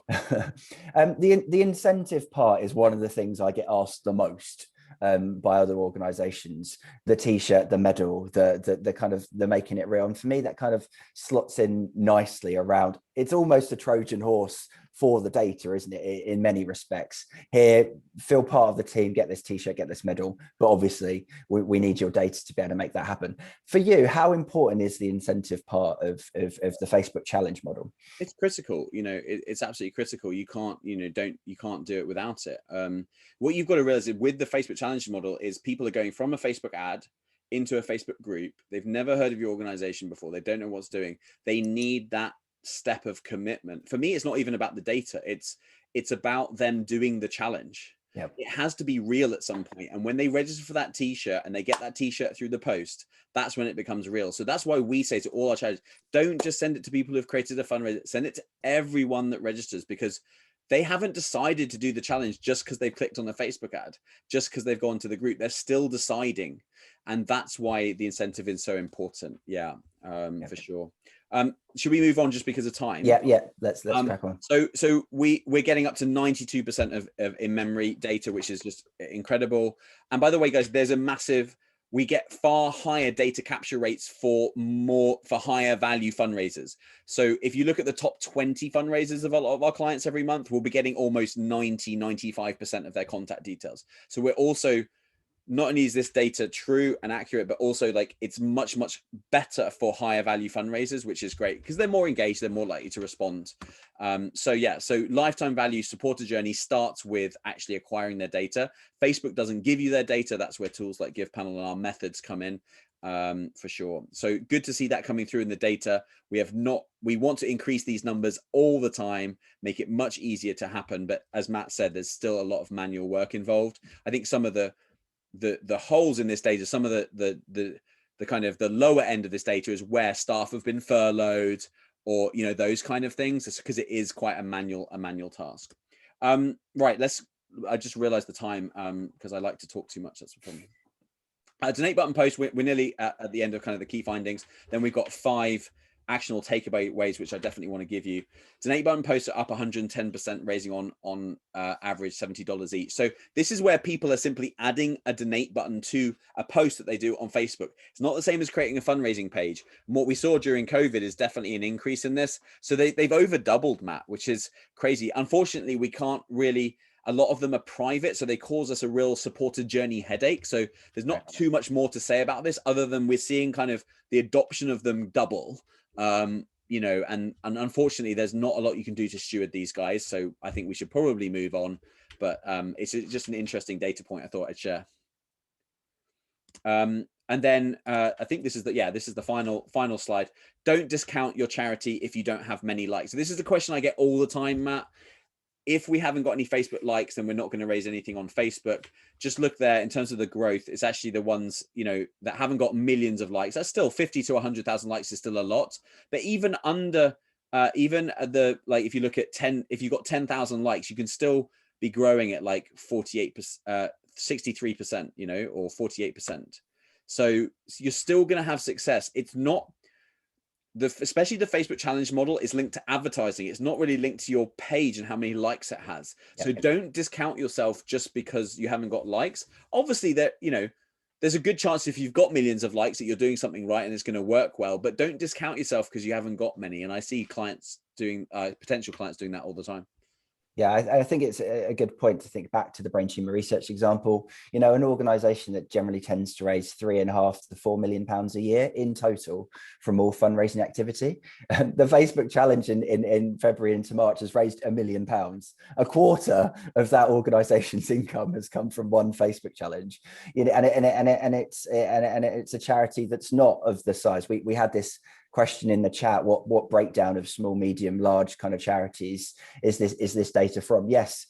The incentive part is one of the things I get asked the most by other organizations. The t-shirt, the medal, the kind of the making it real. And for me, that kind of slots in nicely around, it's almost a Trojan horse for the data, isn't it, in many respects? Here, feel part of the team, get this t-shirt, get this medal, but obviously we need your data to be able to make that happen. For you, how important is the incentive part of the Facebook challenge model? It's critical. It's absolutely critical. You can't do it without it. What you've got to realize is with the Facebook challenge model is people are going from a Facebook ad into a Facebook group. They've never heard of your organization before. They don't know what's doing. They need that step of commitment. For me, it's not even about the data. It's about them doing the challenge. Yep. It has to be real at some point. And when they register for that t-shirt and they get that t-shirt through the post, that's when it becomes real. So that's why we say to all our charities, don't just send it to people who've created a fundraiser, send it to everyone that registers, because they haven't decided to do the challenge just because they've clicked on the Facebook ad, just because they've gone to the group. They're still deciding. And that's why the incentive is so important. Yeah, for sure. Should we move on just because of time? Yeah. Let's crack on. So we're getting up to 92% of in-memory data, which is just incredible. And by the way, guys, we get far higher data capture rates for higher value fundraisers. So if you look at the top 20 fundraisers of a lot of our clients every month, we'll be getting almost 95% of their contact details. So we're also, not only is this data true and accurate, but also like it's much, much better for higher value fundraisers, which is great because they're more engaged, they're more likely to respond. So lifetime value supporter journey starts with actually acquiring their data. Facebook doesn't give you their data. That's where tools like GivePanel and our methods come in, for sure. So good to see that coming through in the data. We want to increase these numbers all the time, make it much easier to happen. But as Matt said, there's still a lot of manual work involved. I think some of the holes in this data, some of the kind of the lower end of this data is where staff have been furloughed, or those kind of things, because it is quite a manual task. Right, I just realized the time, because I like to talk too much. That's the problem. Donate button post, we're nearly at the end of kind of the key findings. Then we've got 5 actionable takeaway ways, which I definitely want to give you. Donate button posts are up 110%, raising on average $70 each. So this is where people are simply adding a donate button to a post that they do on Facebook. It's not the same as creating a fundraising page. And what we saw during COVID is definitely an increase in this. So they've over doubled, Matt, which is crazy. Unfortunately, we can't really, a lot of them are private, so they cause us a real supporter journey headache. So there's not too much more to say about this other than we're seeing kind of the adoption of them double. you know, and unfortunately there's not a lot you can do to steward these guys, so I think we should probably move on, but it's just an interesting data point I thought I'd share. And then I think this is the final slide. Don't discount your charity if you don't have many likes. So this is the question I get all the time, Matt. If we haven't got any Facebook likes, then we're not going to raise anything on Facebook. Just look there in terms of the growth. It's actually the ones, you know, that haven't got millions of likes. That's still 50 to 100,000 likes is still a lot. But even under, even the, like, if you look at 10, if you've got 10,000 likes, you can still be growing at like 48%, 63%, you know, or 48%. So you're still going to have success. It's not, especially the Facebook challenge model is linked to advertising. It's not really linked to your page and how many likes it has. So don't discount yourself just because you haven't got likes. Obviously that, you know, there's a good chance if you've got millions of likes that you're doing something right and it's going to work well, but don't discount yourself because you haven't got many. And I see clients doing, potential clients doing that all the time. Yeah, I think it's a good point to think back to the brain tumor research example. You know, an organization that generally tends to raise £3.5 to £4 million a year in total from all fundraising activity. The Facebook challenge in February into March has raised £1 million. A quarter of that organization's income has come from one Facebook challenge. You know, and it's a charity that's not of the size. We had this question in the chat, what breakdown of small, medium, large kind of charities is this data from? Yes,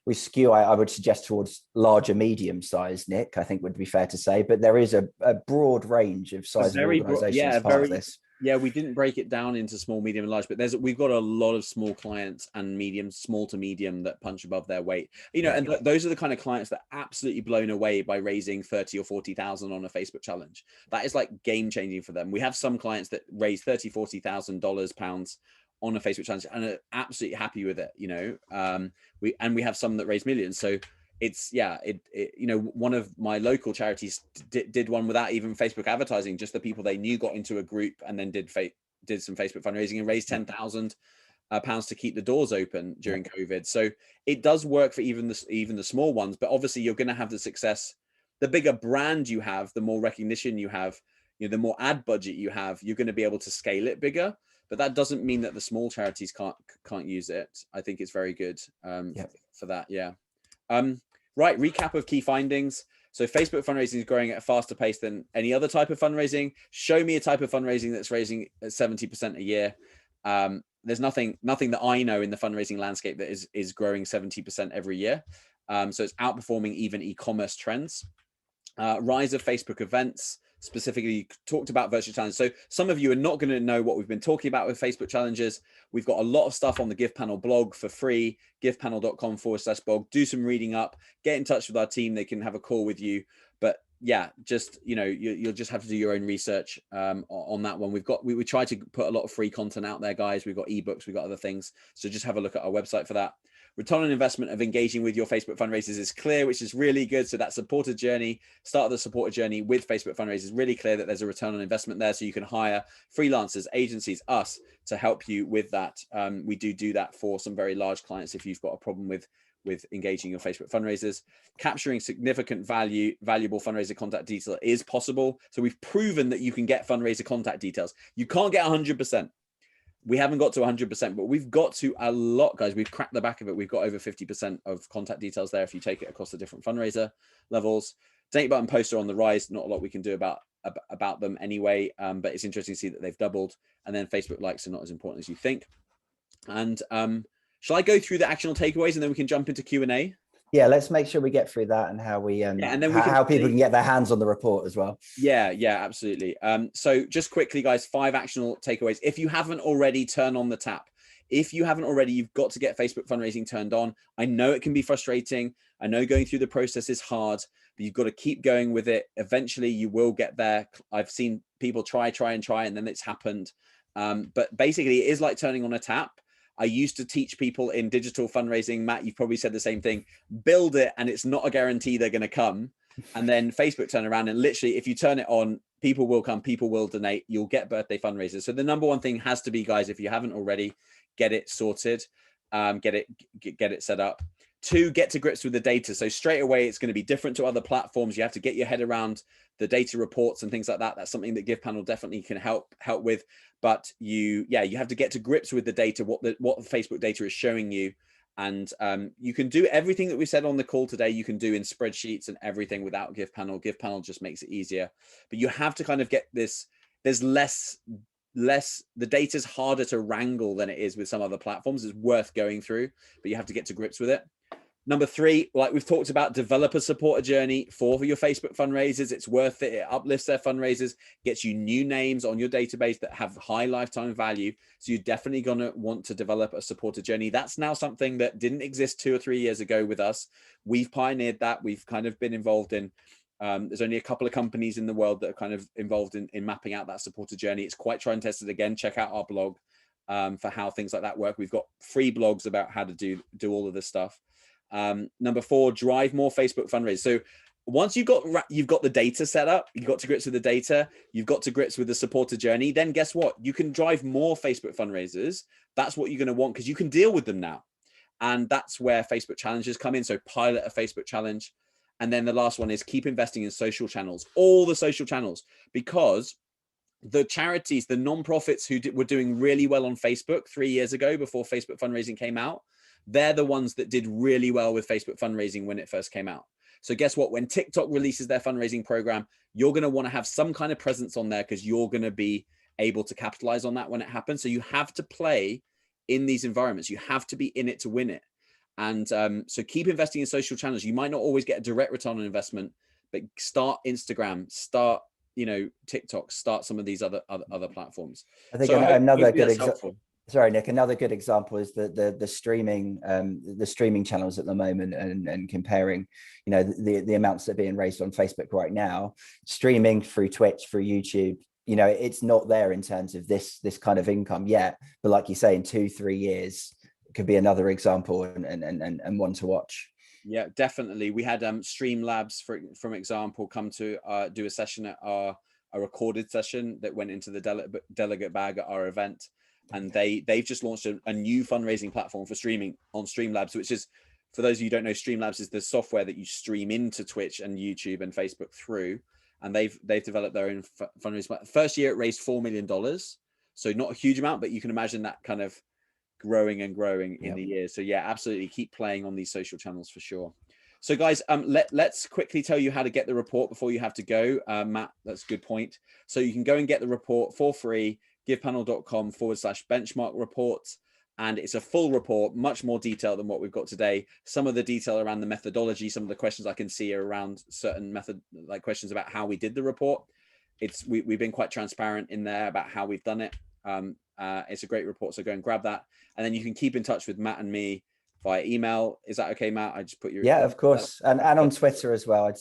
we skew, I would suggest, towards larger, medium size, Nick, I think would be fair to say, but there is a broad range of size of organizations as part of this. Yeah, we didn't break it down into small, medium, and large, but we've got a lot of small clients and medium, small to medium, that punch above their weight. You know, and those are the kind of clients that are absolutely blown away by raising 30 or 40,000 on a Facebook challenge. That is like game changing for them. We have some clients that raise £40,000 on a Facebook challenge and are absolutely happy with it. You know, we have some that raise millions. So it's, yeah, you know, one of my local charities did one without even Facebook advertising. Just the people they knew got into a group and then did some Facebook fundraising and raised £10,000 to keep the doors open during COVID. So it does work for even the small ones. But obviously, you're going to have the success. The bigger brand you have, the more recognition you have, you know, the more ad budget you have, you're going to be able to scale it bigger. But that doesn't mean that the small charities can't use it. I think it's very good for that. Yeah. Right, recap of key findings. So Facebook fundraising is growing at a faster pace than any other type of fundraising. Show me a type of fundraising that's raising at 70% a year. There's nothing that I know in the fundraising landscape that is growing 70% every year. So it's outperforming even e-commerce trends. Rise of Facebook events. Specifically talked about virtual challenges. So some of you are not going to know what we've been talking about with Facebook challenges. We've got a lot of stuff on the Give Panel blog for free, givepanel.com/blog. Do some reading up, get in touch with our team. They can have a call with you. But yeah, just, you know, you'll just have to do your own research on that one. We try to put a lot of free content out there, guys. We've got ebooks, we've got other things. So just have a look at our website for that. Return on investment of engaging with your Facebook fundraisers is clear, which is really good. So that supporter journey, start of the supporter journey with Facebook fundraisers, really clear that there's a return on investment there. So you can hire freelancers, agencies, us to help you with that. We do that for some very large clients if you've got a problem with engaging your Facebook fundraisers. Capturing significant valuable fundraiser contact detail is possible. So we've proven that you can get fundraiser contact details. You can't get 100%. We haven't got to 100%, but we've got to a lot, guys. We've cracked the back of it. We've got over 50% of contact details there if you take it across the different fundraiser levels. Donate button posts are on the rise. Not a lot we can do about them anyway, but it's interesting to see that they've doubled. And then Facebook likes are not as important as you think. And shall I go through the actionable takeaways and then we can jump into Q&A? Yeah, let's make sure we get through that and how we and then how people can get their hands on the report as well. Yeah, absolutely. So just quickly, guys, 5 actionable takeaways. If you haven't already, turn on the tap. If you haven't already, you've got to get Facebook fundraising turned on. I know it can be frustrating. I know going through the process is hard, but you've got to keep going with it. Eventually you will get there. I've seen people try, and then it's happened. But basically it is like turning on a tap. I used to teach people in digital fundraising. Matt, you've probably said the same thing. Build it, and it's not a guarantee they're going to come. And then Facebook turn around, and literally, if you turn it on, people will come, people will donate. You'll get birthday fundraisers. So the number one thing has to be, guys, if you haven't already, get it sorted, get it set up. 2, get to grips with the data. So straight away, it's going to be different to other platforms. You have to get your head around the data reports and things like that. That's something that GivePanel definitely can help with. But you have to get to grips with the data, what the Facebook data is showing you. And you can do everything that we said on the call today. You can do in spreadsheets and everything without GivePanel. GivePanel just makes it easier. But you have to kind of get this. There's less. The data's harder to wrangle than it is with some other platforms. It's worth going through, but you have to get to grips with it. Number 3, like we've talked about, develop a supporter journey for your Facebook fundraisers. It's worth it. It uplifts their fundraisers, gets you new names on your database that have high lifetime value. So you're definitely going to want to develop a supporter journey. That's now something that didn't exist 2 or 3 years ago with us. We've pioneered that. We've kind of been involved in. There's only a couple of companies in the world that are kind of involved in mapping out that supporter journey. It's quite tried and tested. Again, check out our blog for how things like that work. We've got free blogs about how to do all of this stuff. Number 4, drive more Facebook fundraisers. So once you've got the data set up, you've got to grips with the data, you've got to grips with the supporter journey, then guess what? You can drive more Facebook fundraisers. That's what you're going to want, because you can deal with them now. And that's where Facebook challenges come in. So pilot a Facebook challenge. And then the last one is keep investing in social channels, all the social channels, because the charities, the nonprofits who were doing really well on Facebook 3 years ago before Facebook fundraising came out, they're the ones that did really well with Facebook fundraising when it first came out. So guess what? When TikTok releases their fundraising program, you're going to want to have some kind of presence on there, because you're going to be able to capitalize on that when it happens. So you have to play in these environments. You have to be in it to win it. And so keep investing in social channels. You might not always get a direct return on investment, but start Instagram, start TikTok, start some of these other platforms. I think so another good example. Sorry, Nick. Another good example is the streaming channels at the moment, and comparing, the amounts that are being raised on Facebook right now, streaming through Twitch, through YouTube. It's not there in terms of this kind of income yet, but like you say, in 2-3 years, it could be another example and one to watch. Yeah, definitely. We had Streamlabs, for example, come to do a session at a recorded session that went into the delegate bag at our event. And they've just launched a new fundraising platform for streaming on Streamlabs, which is, for those of you who don't know, Streamlabs is the software that you stream into Twitch and YouTube and Facebook through. And they've developed their own fundraising. First year it raised $4 million, so not a huge amount, but you can imagine that kind of growing and growing in the years. So yeah, absolutely keep playing on these social channels for sure. So guys, let's quickly tell you how to get the report before you have to go. Matt, that's a good point. So you can go and get the report for free, givepanel.com/benchmark reports. And it's a full report, much more detailed than what we've got today. Some of the detail around the methodology, some of the questions I can see are around certain like questions about how we did the report. We've been quite transparent in there about how we've done it. It's a great report, so go and grab that. And then you can keep in touch with Matt and me via email. Is that okay, Matt? I just put your of course, and on Twitter as well. I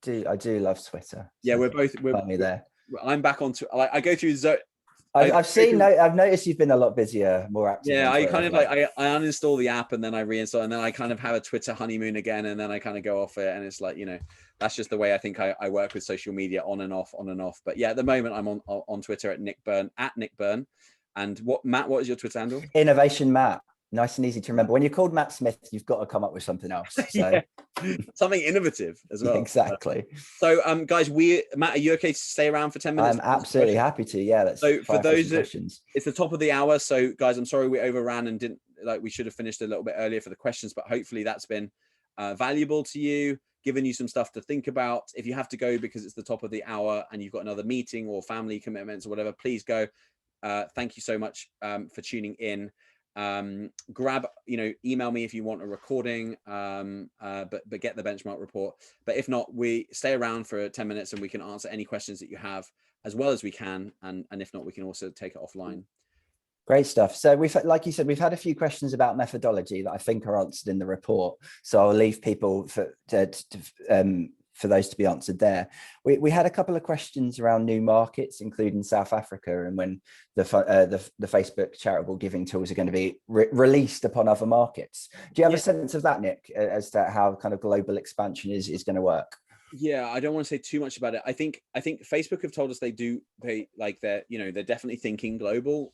do love Twitter. Yeah, so we're there. I'm back on Twitter. I go through I've noticed you've been a lot busier, more active. Yeah, I kind of I uninstall the app and then I reinstall, and then I kind of have a Twitter honeymoon again, and then I kind of go off it, and it's like, that's just the way I think I work with social media, on and off. But yeah, at the moment I'm on Twitter at Nick Byrne. And Matt, what is your Twitter handle? Innovation Matt. Nice and easy to remember. When you're called Matt Smith, you've got to come up with something else. So something innovative as well. Exactly. So guys, Matt, are you okay to stay around for 10 minutes? I'm absolutely happy to. Yeah. So for those questions, it's the top of the hour. So guys, I'm sorry we overran and we should have finished a little bit earlier for the questions, but hopefully that's been valuable to you, given you some stuff to think about. If you have to go because it's the top of the hour and you've got another meeting or family commitments or whatever, please go. Thank you so much for tuning in. Email me if you want a recording, but get the benchmark report. But if not, we stay around for 10 minutes and we can answer any questions that you have as well as we can. And if not, we can also take it offline. Great stuff. So like you said, we've had a few questions about methodology that I think are answered in the report. So I'll leave people for those to be answered there. We had a couple of questions around new markets, including South Africa, and when the Facebook charitable giving tools are going to be released upon other markets. Do you have a sense of that, Nick, as to how kind of global expansion is going to work? Yeah, I don't want to say too much about it. I think Facebook have told us they're definitely thinking global.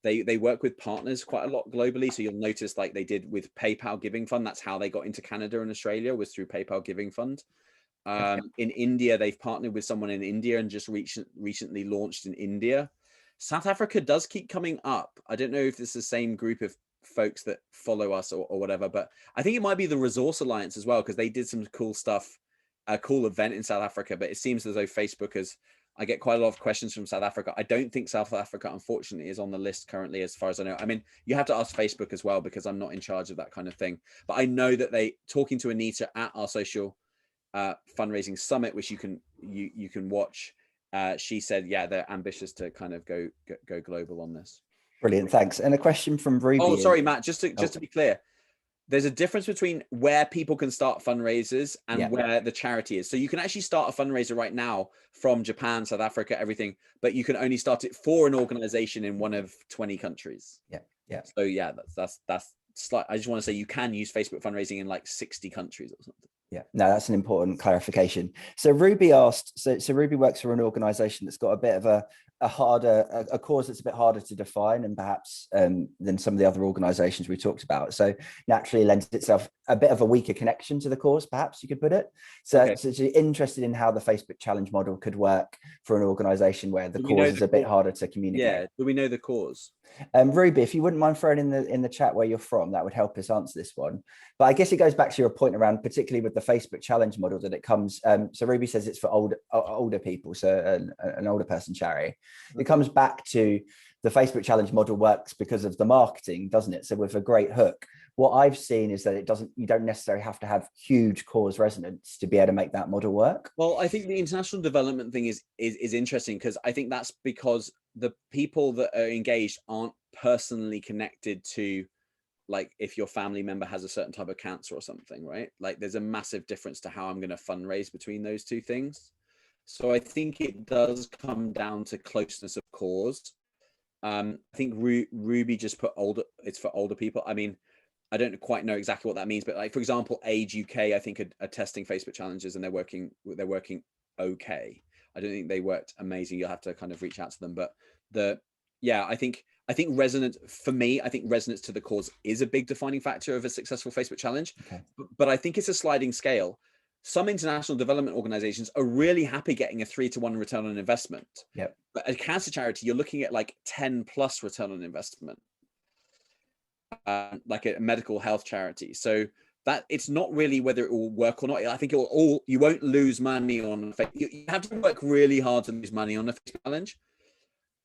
they work with partners quite a lot globally. So you'll notice, like they did with PayPal Giving Fund, that's how they got into Canada and Australia, was through PayPal Giving Fund. In India, they've partnered with someone in India and just recently launched in India. South Africa does keep coming up. I don't know if it's the same group of folks that follow us or whatever, but I think it might be the Resource Alliance as well, because they did some cool stuff, a cool event in South Africa. But it seems as though Facebook has, I get quite a lot of questions from South Africa. I don't think South Africa, unfortunately, is on the list currently, as far as I know. I mean, you have to ask Facebook as well, because I'm not in charge of that kind of thing. But I know that talking to Anita at our social fundraising summit, which you can watch, she said, yeah, they're ambitious to kind of go global on this. Brilliant, thanks. And a question from Ruby. Oh, sorry, Matt, just to be clear, there's a difference between where people can start fundraisers and where the charity is. So you can actually start a fundraiser right now from Japan, South Africa, everything, but you can only start it for an organization in one of 20 countries. Yeah. So yeah, that's slight. I just want to say you can use Facebook fundraising in like 60 countries or something. Yeah, no, that's an important clarification. So Ruby asked, so Ruby works for an organization that's got a bit of a cause that's a bit harder to define, and perhaps than some of the other organizations we talked about. So naturally lends itself a bit of a weaker connection to the cause, perhaps you could put it. So, so you're interested in how the Facebook challenge model could work for an organization where the cause is a bit harder to communicate. Yeah, do we know the cause? Ruby, if you wouldn't mind throwing in the chat where you're from, that would help us answer this one. But I guess it goes back to your point around, particularly with the Facebook challenge model, that it comes. So Ruby says it's for older people, so an older person charity. It comes back to the Facebook challenge model works because of the marketing, doesn't it? So with a great hook, what I've seen is that you don't necessarily have to have huge cause resonance to be able to make that model work. Well, I think the international development thing is interesting, because I think that's because the people that are engaged aren't personally connected to, like, if your family member has a certain type of cancer or something, right? Like there's a massive difference to how I'm going to fundraise between those two things. So I think it does come down to closeness of cause. I think Ruby just put it's for older people. I mean, I don't quite know exactly what that means, but like, for example, Age UK, I think are testing Facebook challenges, and they're working okay. I don't think they worked amazing. You'll have to kind of reach out to them, but I think resonance, for me, I think resonance to the cause is a big defining factor of a successful Facebook challenge. Okay. But I think it's a sliding scale. Some international development organizations are really happy getting a 3-to-1 return on investment. Yep. But a cancer charity, you're looking at like 10+ return on investment, like a medical health charity. So that it's not really whether it will work or not. I think you won't lose money on you have to work really hard to lose money on a challenge,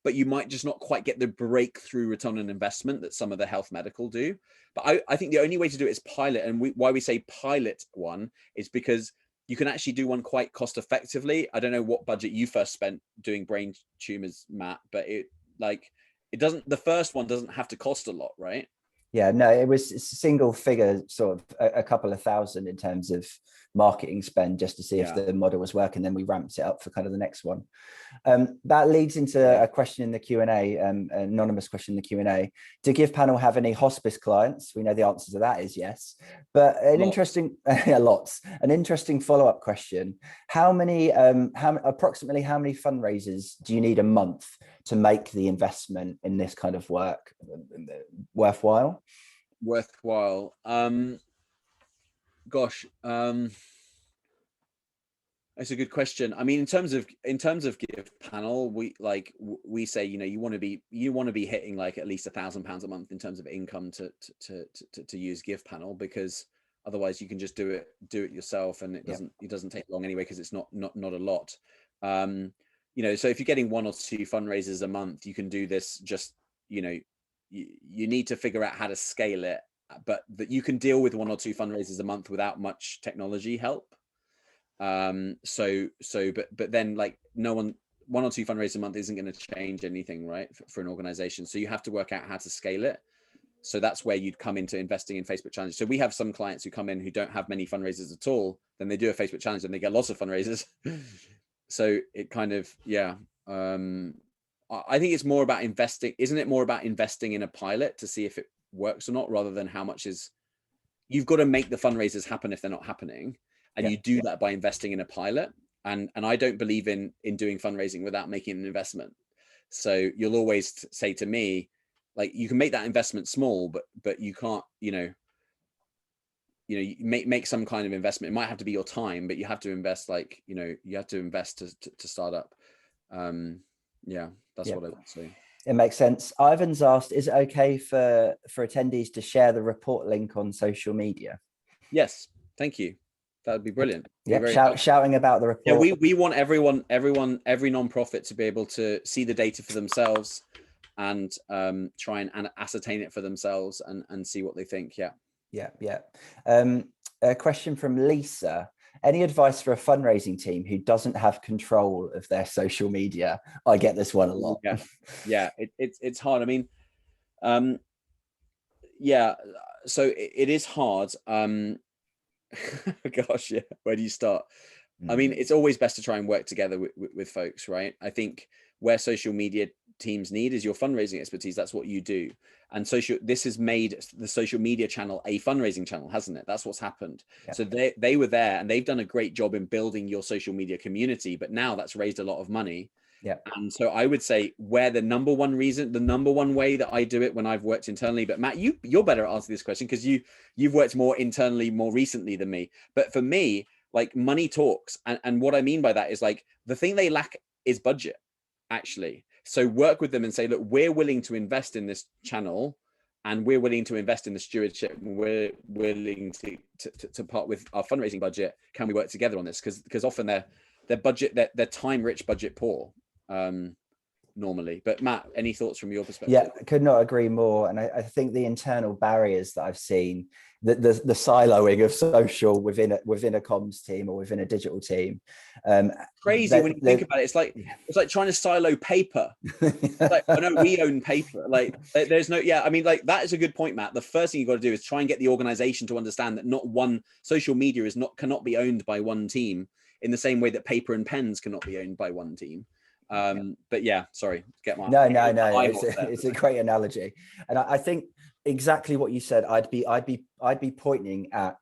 but you might just not quite get the breakthrough return on investment that some of the health medical do. But I think the only way to do it is pilot. And why we say pilot one is because you can actually do one quite cost effectively. I don't know what budget you first spent doing brain tumors, Matt, but the first one doesn't have to cost a lot, right? Yeah, no, it was a single figure, sort of a couple of thousand in terms of marketing spend, just to see if the model was working. Then we ramped it up for kind of the next one. That leads into a question in the Q&A, an anonymous question in the Q&A. Do GivePanel have any hospice clients? We know the answer to that is yes, but an interesting, lots. An interesting follow-up question: approximately how many fundraisers do you need a month to make the investment in this kind of work worthwhile? Gosh, that's a good question. I mean, in terms of GivePanel, we say, you want to be hitting like at least £1,000 a month in terms of income to use GivePanel, because otherwise you can just do it yourself, and it doesn't take long anyway, because it's not a lot. So if you're getting 1 or 2 fundraisers a month, you can do this. Just you need to figure out how to scale it, but that you can deal with 1 or 2 fundraisers a month without much technology help. But then, like, 1 or 2 fundraisers a month isn't going to change anything, right, for an organization. So you have to work out how to scale it. So that's where you'd come into investing in Facebook challenges. So we have some clients who come in who don't have many fundraisers at all. Then they do a Facebook challenge and they get lots of fundraisers. So it kind of, I think it's more about investing. Isn't it more about investing in a pilot to see if it works or not, rather than how much you've got to make the fundraisers happen if they're not happening. And you do that by investing in a pilot. And I don't believe in doing fundraising without making an investment. So you'll always say to me, like you can make that investment small, but you can't, you make some kind of investment. It might have to be your time, but you have to invest, like, you have to invest to start up. Yeah, that's what I would say. It makes sense. Ivan's asked, is it okay for attendees to share the report link on social media? Yes, thank you. That would be brilliant. Yeah, shouting about the report. Yeah, we want every nonprofit to be able to see the data for themselves and try and ascertain it for themselves and see what they think. Yeah. A question from Lisa. Any advice for a fundraising team who doesn't have control of their social media? I get this one a lot. Yeah, it's hard. I mean, yeah, so it is hard. Gosh, yeah, where do you start? I mean, it's always best to try and work together with folks, right? I think where social media teams need is your fundraising expertise. That's what you do. And this has made the social media channel a fundraising channel, hasn't it? That's what's happened. Yeah. So they were there and they've done a great job in building your social media community, but now that's raised a lot of money. Yeah. And so I would say where the number one way that I do it when I've worked internally, but Matt, you're better at answering this question because you've worked more internally more recently than me. But for me, like, money talks. And what I mean by that is, like, the thing they lack is budget, actually. So work with them and say, look, we're willing to invest in this channel and we're willing to invest in the stewardship. We're willing to part with our fundraising budget. Can we work together on this? Because often their budget, they're time rich, budget poor. Normally. But Matt, any thoughts from your perspective? Yeah, I could not agree more. And I think the internal barriers that I've seen, the siloing of social within a comms team or within a digital team, crazy when you think about it. It's like trying to silo paper. Like, I know we own paper. Like, there's no, I mean, like, that is a good point, Matt. The first thing you've got to do is try and get the organization to understand that not one social media cannot be owned by one team in the same way that paper and pens cannot be owned by one team. But yeah, sorry, no, it's a great analogy. And I think exactly what you said. I'd be pointing at,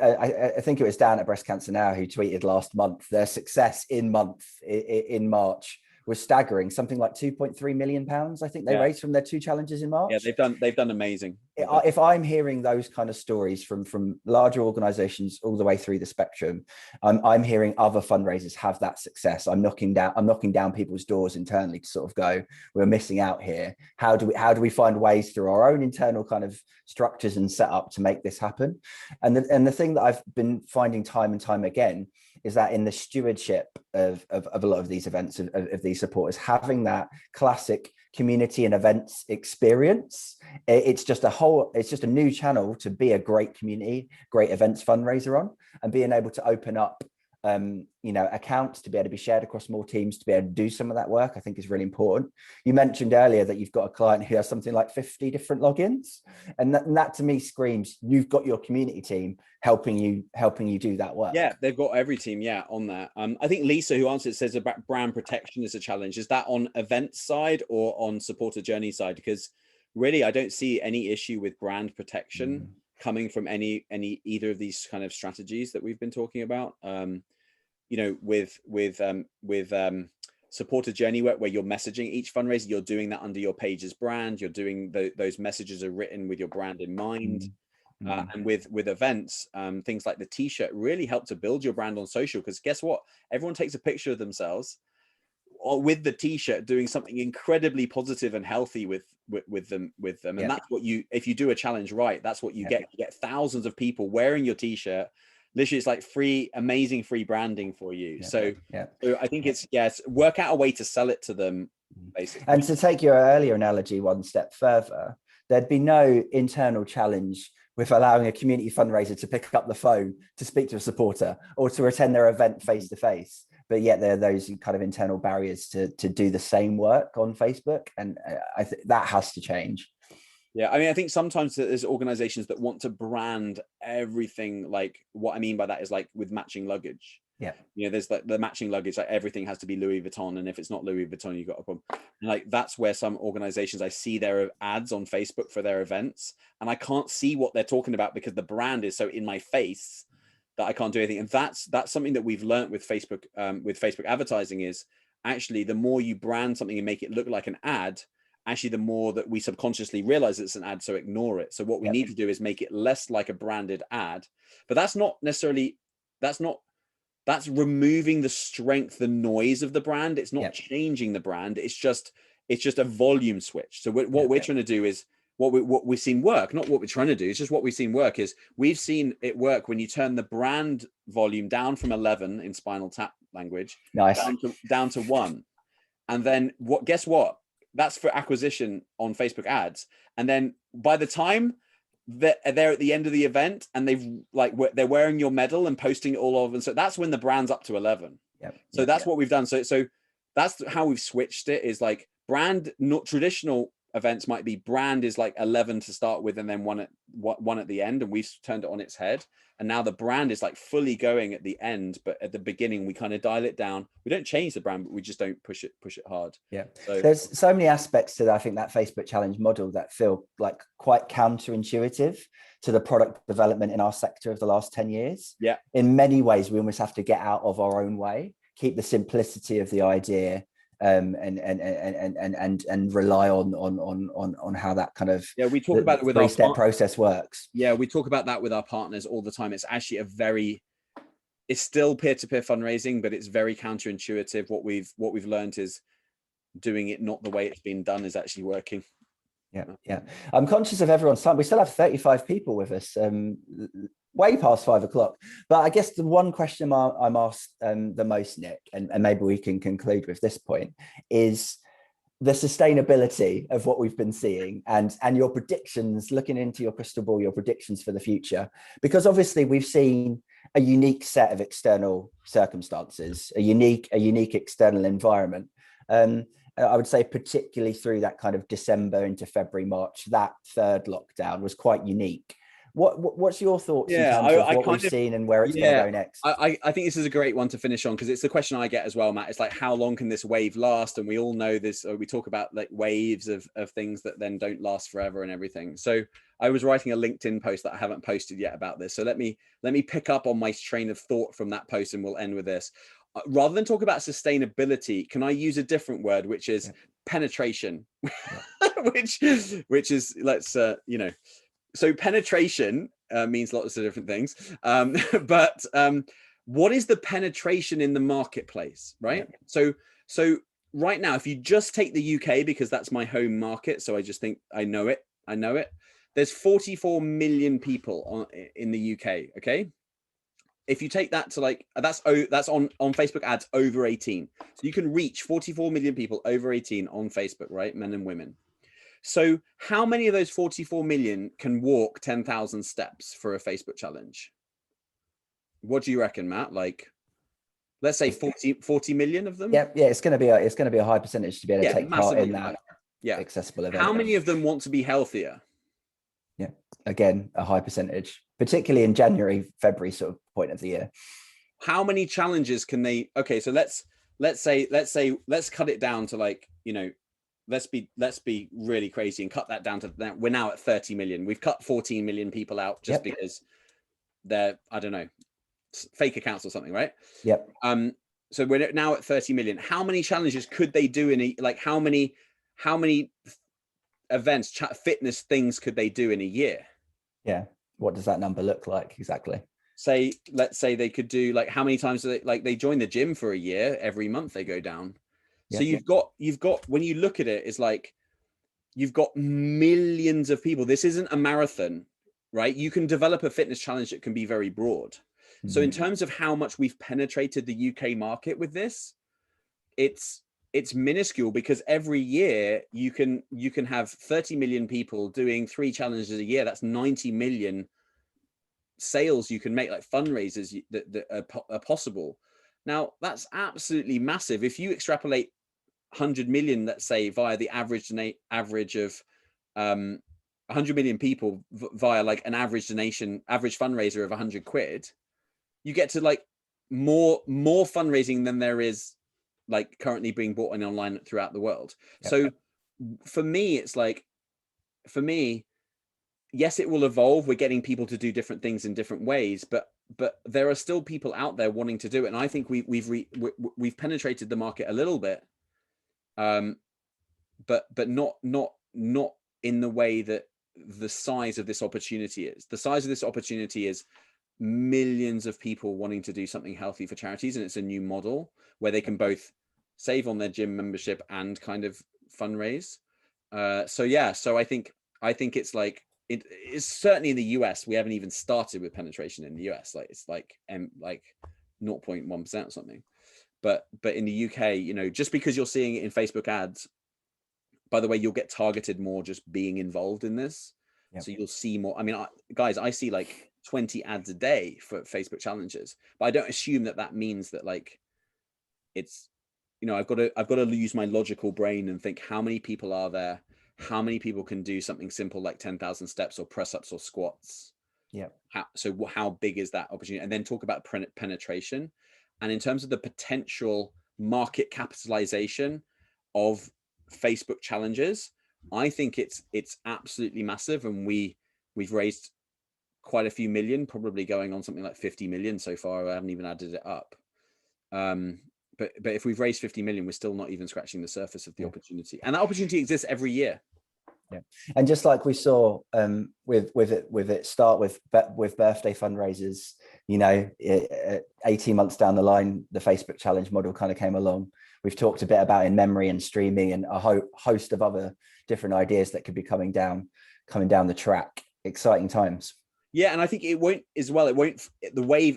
I think it was Dan at Breast Cancer Now who tweeted last month their success in March was staggering. Something like £2.3 million, I think they raised from their 2 challenges in March. Yeah, they've done amazing. If I'm hearing those kind of stories from larger organizations all the way through the spectrum, I'm hearing other fundraisers have that success. I'm knocking down people's doors internally to sort of go, we're missing out here. How do we find ways through our own internal kind of structures and setup to make this happen? And the thing that I've been finding time and time again is that in the stewardship of a lot of these events, of these supporters, having that classic community and events experience, it's just a new channel to be a great community, great events fundraiser on, and being able to open up accounts to be able to be shared across more teams to be able to do some of that work, I think is really important. You mentioned earlier that you've got a client who has something like 50 different logins, and that to me screams you've got your community team helping you do that work. Yeah, they've got every team on that. I think Lisa, who answered, says about brand protection is a challenge. Is that on event side or on supporter journey side? Because really I don't see any issue with brand protection coming from either of these kind of strategies that we've been talking about. With supporter journey work, where you're messaging each fundraiser, you're doing that under your page's brand. You're doing those messages are written with your brand in mind. And with events, things like the t-shirt really help to build your brand on social, because guess what? Everyone takes a picture of themselves with the t-shirt doing something incredibly positive and healthy with them. And that's what if you do a challenge right, that's what you get. You get thousands of people wearing your t-shirt. Literally, it's like amazing free branding for you. So I think it's work out a way to sell it to them, basically. And to take your earlier analogy one step further, there'd be no internal challenge with allowing a community fundraiser to pick up the phone to speak to a supporter or to attend their event face to face. But yet there are those kind of internal barriers to do the same work on Facebook. And I think that has to change. Yeah, I mean, I think sometimes there's organizations that want to brand everything. Like, what I mean by that is, like, with matching luggage. Yeah. There's like the matching luggage, like everything has to be Louis Vuitton. And if it's not Louis Vuitton, you've got a problem. And like, that's where some organizations, I see their ads on Facebook for their events, and I can't see what they're talking about because the brand is so in my face that I can't do anything. And that's something that we've learned with Facebook advertising, is actually the more you brand something and make it look like an ad, actually the more that we subconsciously realize it's an ad, so ignore it. So what we need to do is make it less like a branded ad. But that's not necessarily, that's removing the strength, the noise of the brand. It's not changing the brand. It's just a volume switch. So what we're trying to do is what we've seen work, not what we're trying to do. It's just what we've seen work is we've seen it work when you turn the brand volume down from 11 in Spinal Tap language, down to 1. And then guess what? That's for acquisition on Facebook ads. And then by the time they're at the end of the event and they're wearing your medal and posting it all over, and so that's when the brand's up to 11. So that's what we've done. So that's how we've switched it, is like brand, not traditional events might be brand is like 11 to start with and then one at the end, and we've turned it on its head. And now the brand is like fully going at the end, but at the beginning we kind of dial it down. We don't change the brand, but we just don't push it hard. So there's so many aspects to that, I think, that Facebook challenge model that feel like quite counterintuitive to the product development in our sector of the last 10 years. In many ways we almost have to get out of our own way, keep the simplicity of the idea, and rely on how that kind of we talk about it with our three-step process works. We talk about that with our partners all the time. It's actually it's still peer-to-peer fundraising, but it's very counterintuitive. What we've learned is doing it not the way it's been done is actually working. I'm conscious of everyone's time. We still have 35 people with us, way past 5 o'clock. But I guess the one question I'm asked the most, Nick, and maybe we can conclude with this point, is the sustainability of what we've been seeing and your predictions, looking into your crystal ball, your predictions for the future. Because obviously we've seen a unique set of external circumstances, a unique external environment. I would say particularly through that kind of December into February, March, that third lockdown was quite unique. What's your thoughts in terms of what we've seen and where it's going to go next? I think this is a great one to finish on, because it's the question I get as well, Matt. It's like, how long can this wave last? And we all know this, we talk about like waves of things that then don't last forever and everything. So I was writing a LinkedIn post that I haven't posted yet about this. So let me pick up on my train of thought from that post, and we'll end with this. Rather than talk about sustainability, can I use a different word, which is penetration, which is, let's, so penetration means lots of different things. But what is the penetration in the marketplace, right? So right now, if you just take the UK, because that's my home market, so I just think I know it. There's 44 million people in the UK, okay? If you take that to like, that's on Facebook ads over 18. So you can reach 44 million people over 18 on Facebook, right? Men and women. So how many of those 44 million can walk 10,000 steps for a Facebook challenge? What do you reckon, Matt? Like, let's say 40 million of them? It's going to be a high percentage to be able to take part in that accessible event. How many of them want to be healthier? Again, a high percentage, particularly in January, February sort of point of the year. How many challenges can they? Okay, so let's cut it down to like, let's be really crazy and cut that down to that. We're now at 30 million. We've cut 14 million people out just because they're, I don't know, fake accounts or something, right? So we're now at 30 million. How many challenges could they do how many events, fitness things could they do in a year? What does that number look like exactly? Let's say they could do, like, how many times do they join the gym for a year, every month they go down. So you've got, when you look at it, it's like, you've got millions of people. This isn't a marathon, right? You can develop a fitness challenge that can be very broad. So in terms of how much we've penetrated the UK market with this, it's minuscule, because every year you can have 30 million people doing 3 challenges a year. That's 90 million sales you can make, like fundraisers that are possible. Now that's absolutely massive. If you extrapolate 100 million, let's say, via the average of 100 million people via like an average fundraiser of 100 quid, you get to like more fundraising than there is like currently being bought in online throughout the world. So for me, it's like, yes, it will evolve. We're getting people to do different things in different ways, but there are still people out there wanting to do it. And I think we've penetrated the market a little bit. not in the way that the size of this opportunity is. The size of this opportunity is millions of people wanting to do something healthy for charities, and it's a new model where they can both save on their gym membership and kind of fundraise. So yeah, so I think it's like, it is certainly in the US. We haven't even started with penetration in the US. Like it's like 0.1% or something. But in the UK, you know, just because you're seeing it in Facebook ads, by the way, you'll get targeted more just being involved in this. Yep. So you'll see more. I mean, guys, I see like 20 ads a day for Facebook challenges, but I don't assume that means that like it's, you know, I've got to use my logical brain and think, how many people are there? How many people can do something simple like 10,000 steps or press ups or squats? Yeah. How big is that opportunity? And then talk about penetration. And in terms of the potential market capitalization of Facebook challenges, I think it's absolutely massive. And we've raised quite a few million, probably going on something like 50 million so far. I haven't even added it up. But if we've raised 50 million, we're still not even scratching the surface of the opportunity. And that opportunity exists every year. Yeah, and just like we saw with it start with birthday fundraisers, you know, 18 months down the line, the Facebook challenge model kind of came along. We've talked a bit about in memory and streaming and a host of other different ideas that could be coming down the track. Exciting times. Yeah, and I think it won't as well. It won't.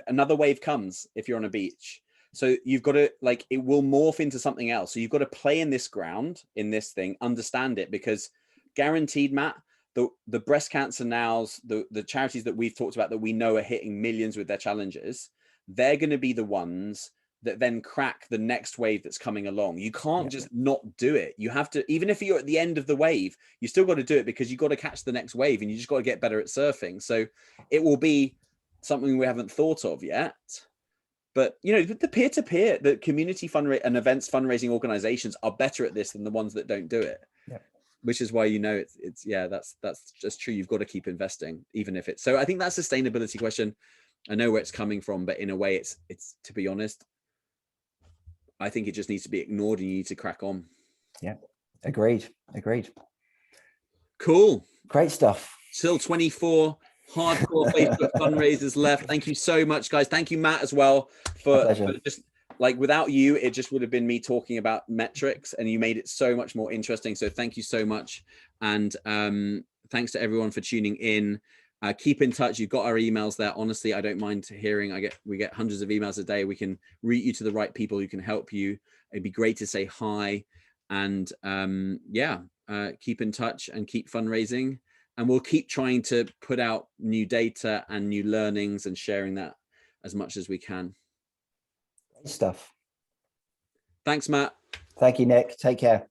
Another wave comes if you're on a beach. So you've got to, like, it will morph into something else. So you've got to play in this ground, in this thing, understand it, because guaranteed, Matt, the breast cancer nows, the charities that we've talked about that we know are hitting millions with their challenges, they're going to be the ones that then crack the next wave that's coming along. You can't just not do it. You have to, even if you're at the end of the wave, you still got to do it, because you've got to catch the next wave, and you just got to get better at surfing. So it will be something we haven't thought of yet. But, you know, the peer-to-peer, the community fundraising and events fundraising organizations are better at this than the ones that don't do it. Yeah. Which is why, you know, it's yeah, that's just true. You've got to keep investing, even if it's, so I think that sustainability question, I know where it's coming from, but in a way it's to be honest, I think it just needs to be ignored and you need to crack on. Yeah. Agreed. Cool. Great stuff. Still 24 hardcore Facebook fundraisers left. Thank you so much, guys. Thank you, Matt, as well, for just, like, without you, it just would have been me talking about metrics, and you made it so much more interesting. So thank you so much. And thanks to everyone for tuning in. Keep in touch. You've got our emails there. Honestly, I don't mind hearing. We get hundreds of emails a day. We can route you to the right people who can help you. It'd be great to say hi. And keep in touch and keep fundraising. And we'll keep trying to put out new data and new learnings and sharing that as much as we can. Great stuff. Thanks, Matt. Thank you, Nick. Take care.